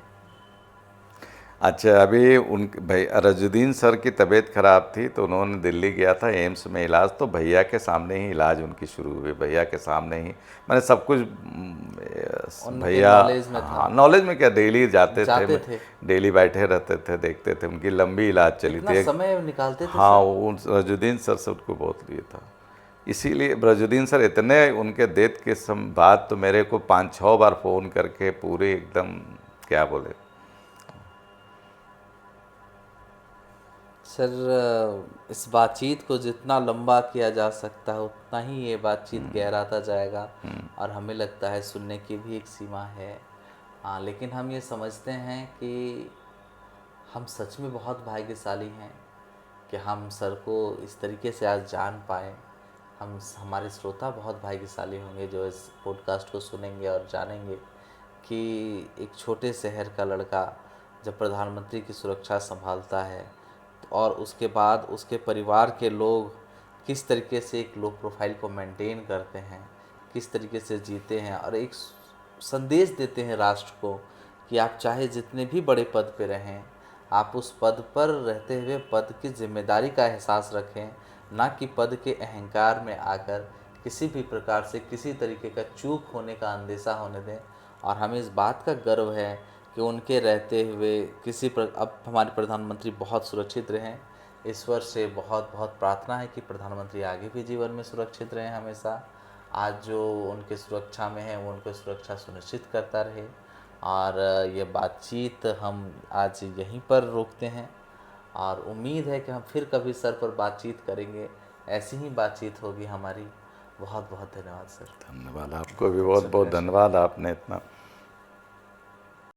अच्छा, अभी उन भाई रजुद्दीन सर की तबीयत खराब थी तो उन्होंने दिल्ली गया था एम्स में इलाज, तो भैया के सामने ही इलाज उनकी शुरू हुई, भैया के सामने ही, मैंने सब कुछ उनके भैया, नॉलेज में था। हाँ नॉलेज में क्या, डेली जाते जाते थे, थे। डेली बैठे रहते थे, देखते थे, उनकी लंबी इलाज चली इतना थी। समय निकालते थे हाँ, सर? वो रजुद्दीन सर से उनको बहुत लिए था, इसीलिए रजुद्दीन सर इतने, उनके डेथ के बाद तो मेरे को 5-6 बार फ़ोन करके पूरे एकदम क्या बोले। सर, इस बातचीत को जितना लंबा किया जा सकता है उतना ही ये बातचीत गहराता जाएगा, और हमें लगता है सुनने की भी एक सीमा है। हाँ, लेकिन हम ये समझते हैं कि हम सच में बहुत भाग्यशाली हैं कि हम सर को इस तरीके से आज जान पाए। हमारे श्रोता बहुत भाग्यशाली होंगे जो इस पॉडकास्ट को सुनेंगे और जानेंगे कि एक छोटे शहर का लड़का जब प्रधानमंत्री की सुरक्षा संभालता है, और उसके बाद उसके परिवार के लोग किस तरीके से एक लो प्रोफाइल को मेंटेन करते हैं, किस तरीके से जीते हैं और एक संदेश देते हैं राष्ट्र को कि आप चाहे जितने भी बड़े पद पे रहें, आप उस पद पर रहते हुए पद की जिम्मेदारी का एहसास रखें, ना कि पद के अहंकार में आकर किसी भी प्रकार से किसी तरीके का चूक होने का अंदेशा होने दें। और हमें इस बात का गर्व है कि उनके रहते हुए अब हमारे प्रधानमंत्री बहुत सुरक्षित रहें। ईश्वर से बहुत बहुत प्रार्थना है कि प्रधानमंत्री आगे भी जीवन में सुरक्षित रहें हमेशा। आज जो उनके सुरक्षा में है वो उनको सुरक्षा सुनिश्चित करता रहे। और ये बातचीत हम आज यहीं पर रोकते हैं और उम्मीद है कि हम फिर कभी सर पर बातचीत करेंगे, ऐसी ही बातचीत होगी हमारी। बहुत बहुत धन्यवाद सर। धन्यवाद, आपको भी बहुत बहुत धन्यवाद, आपने इतना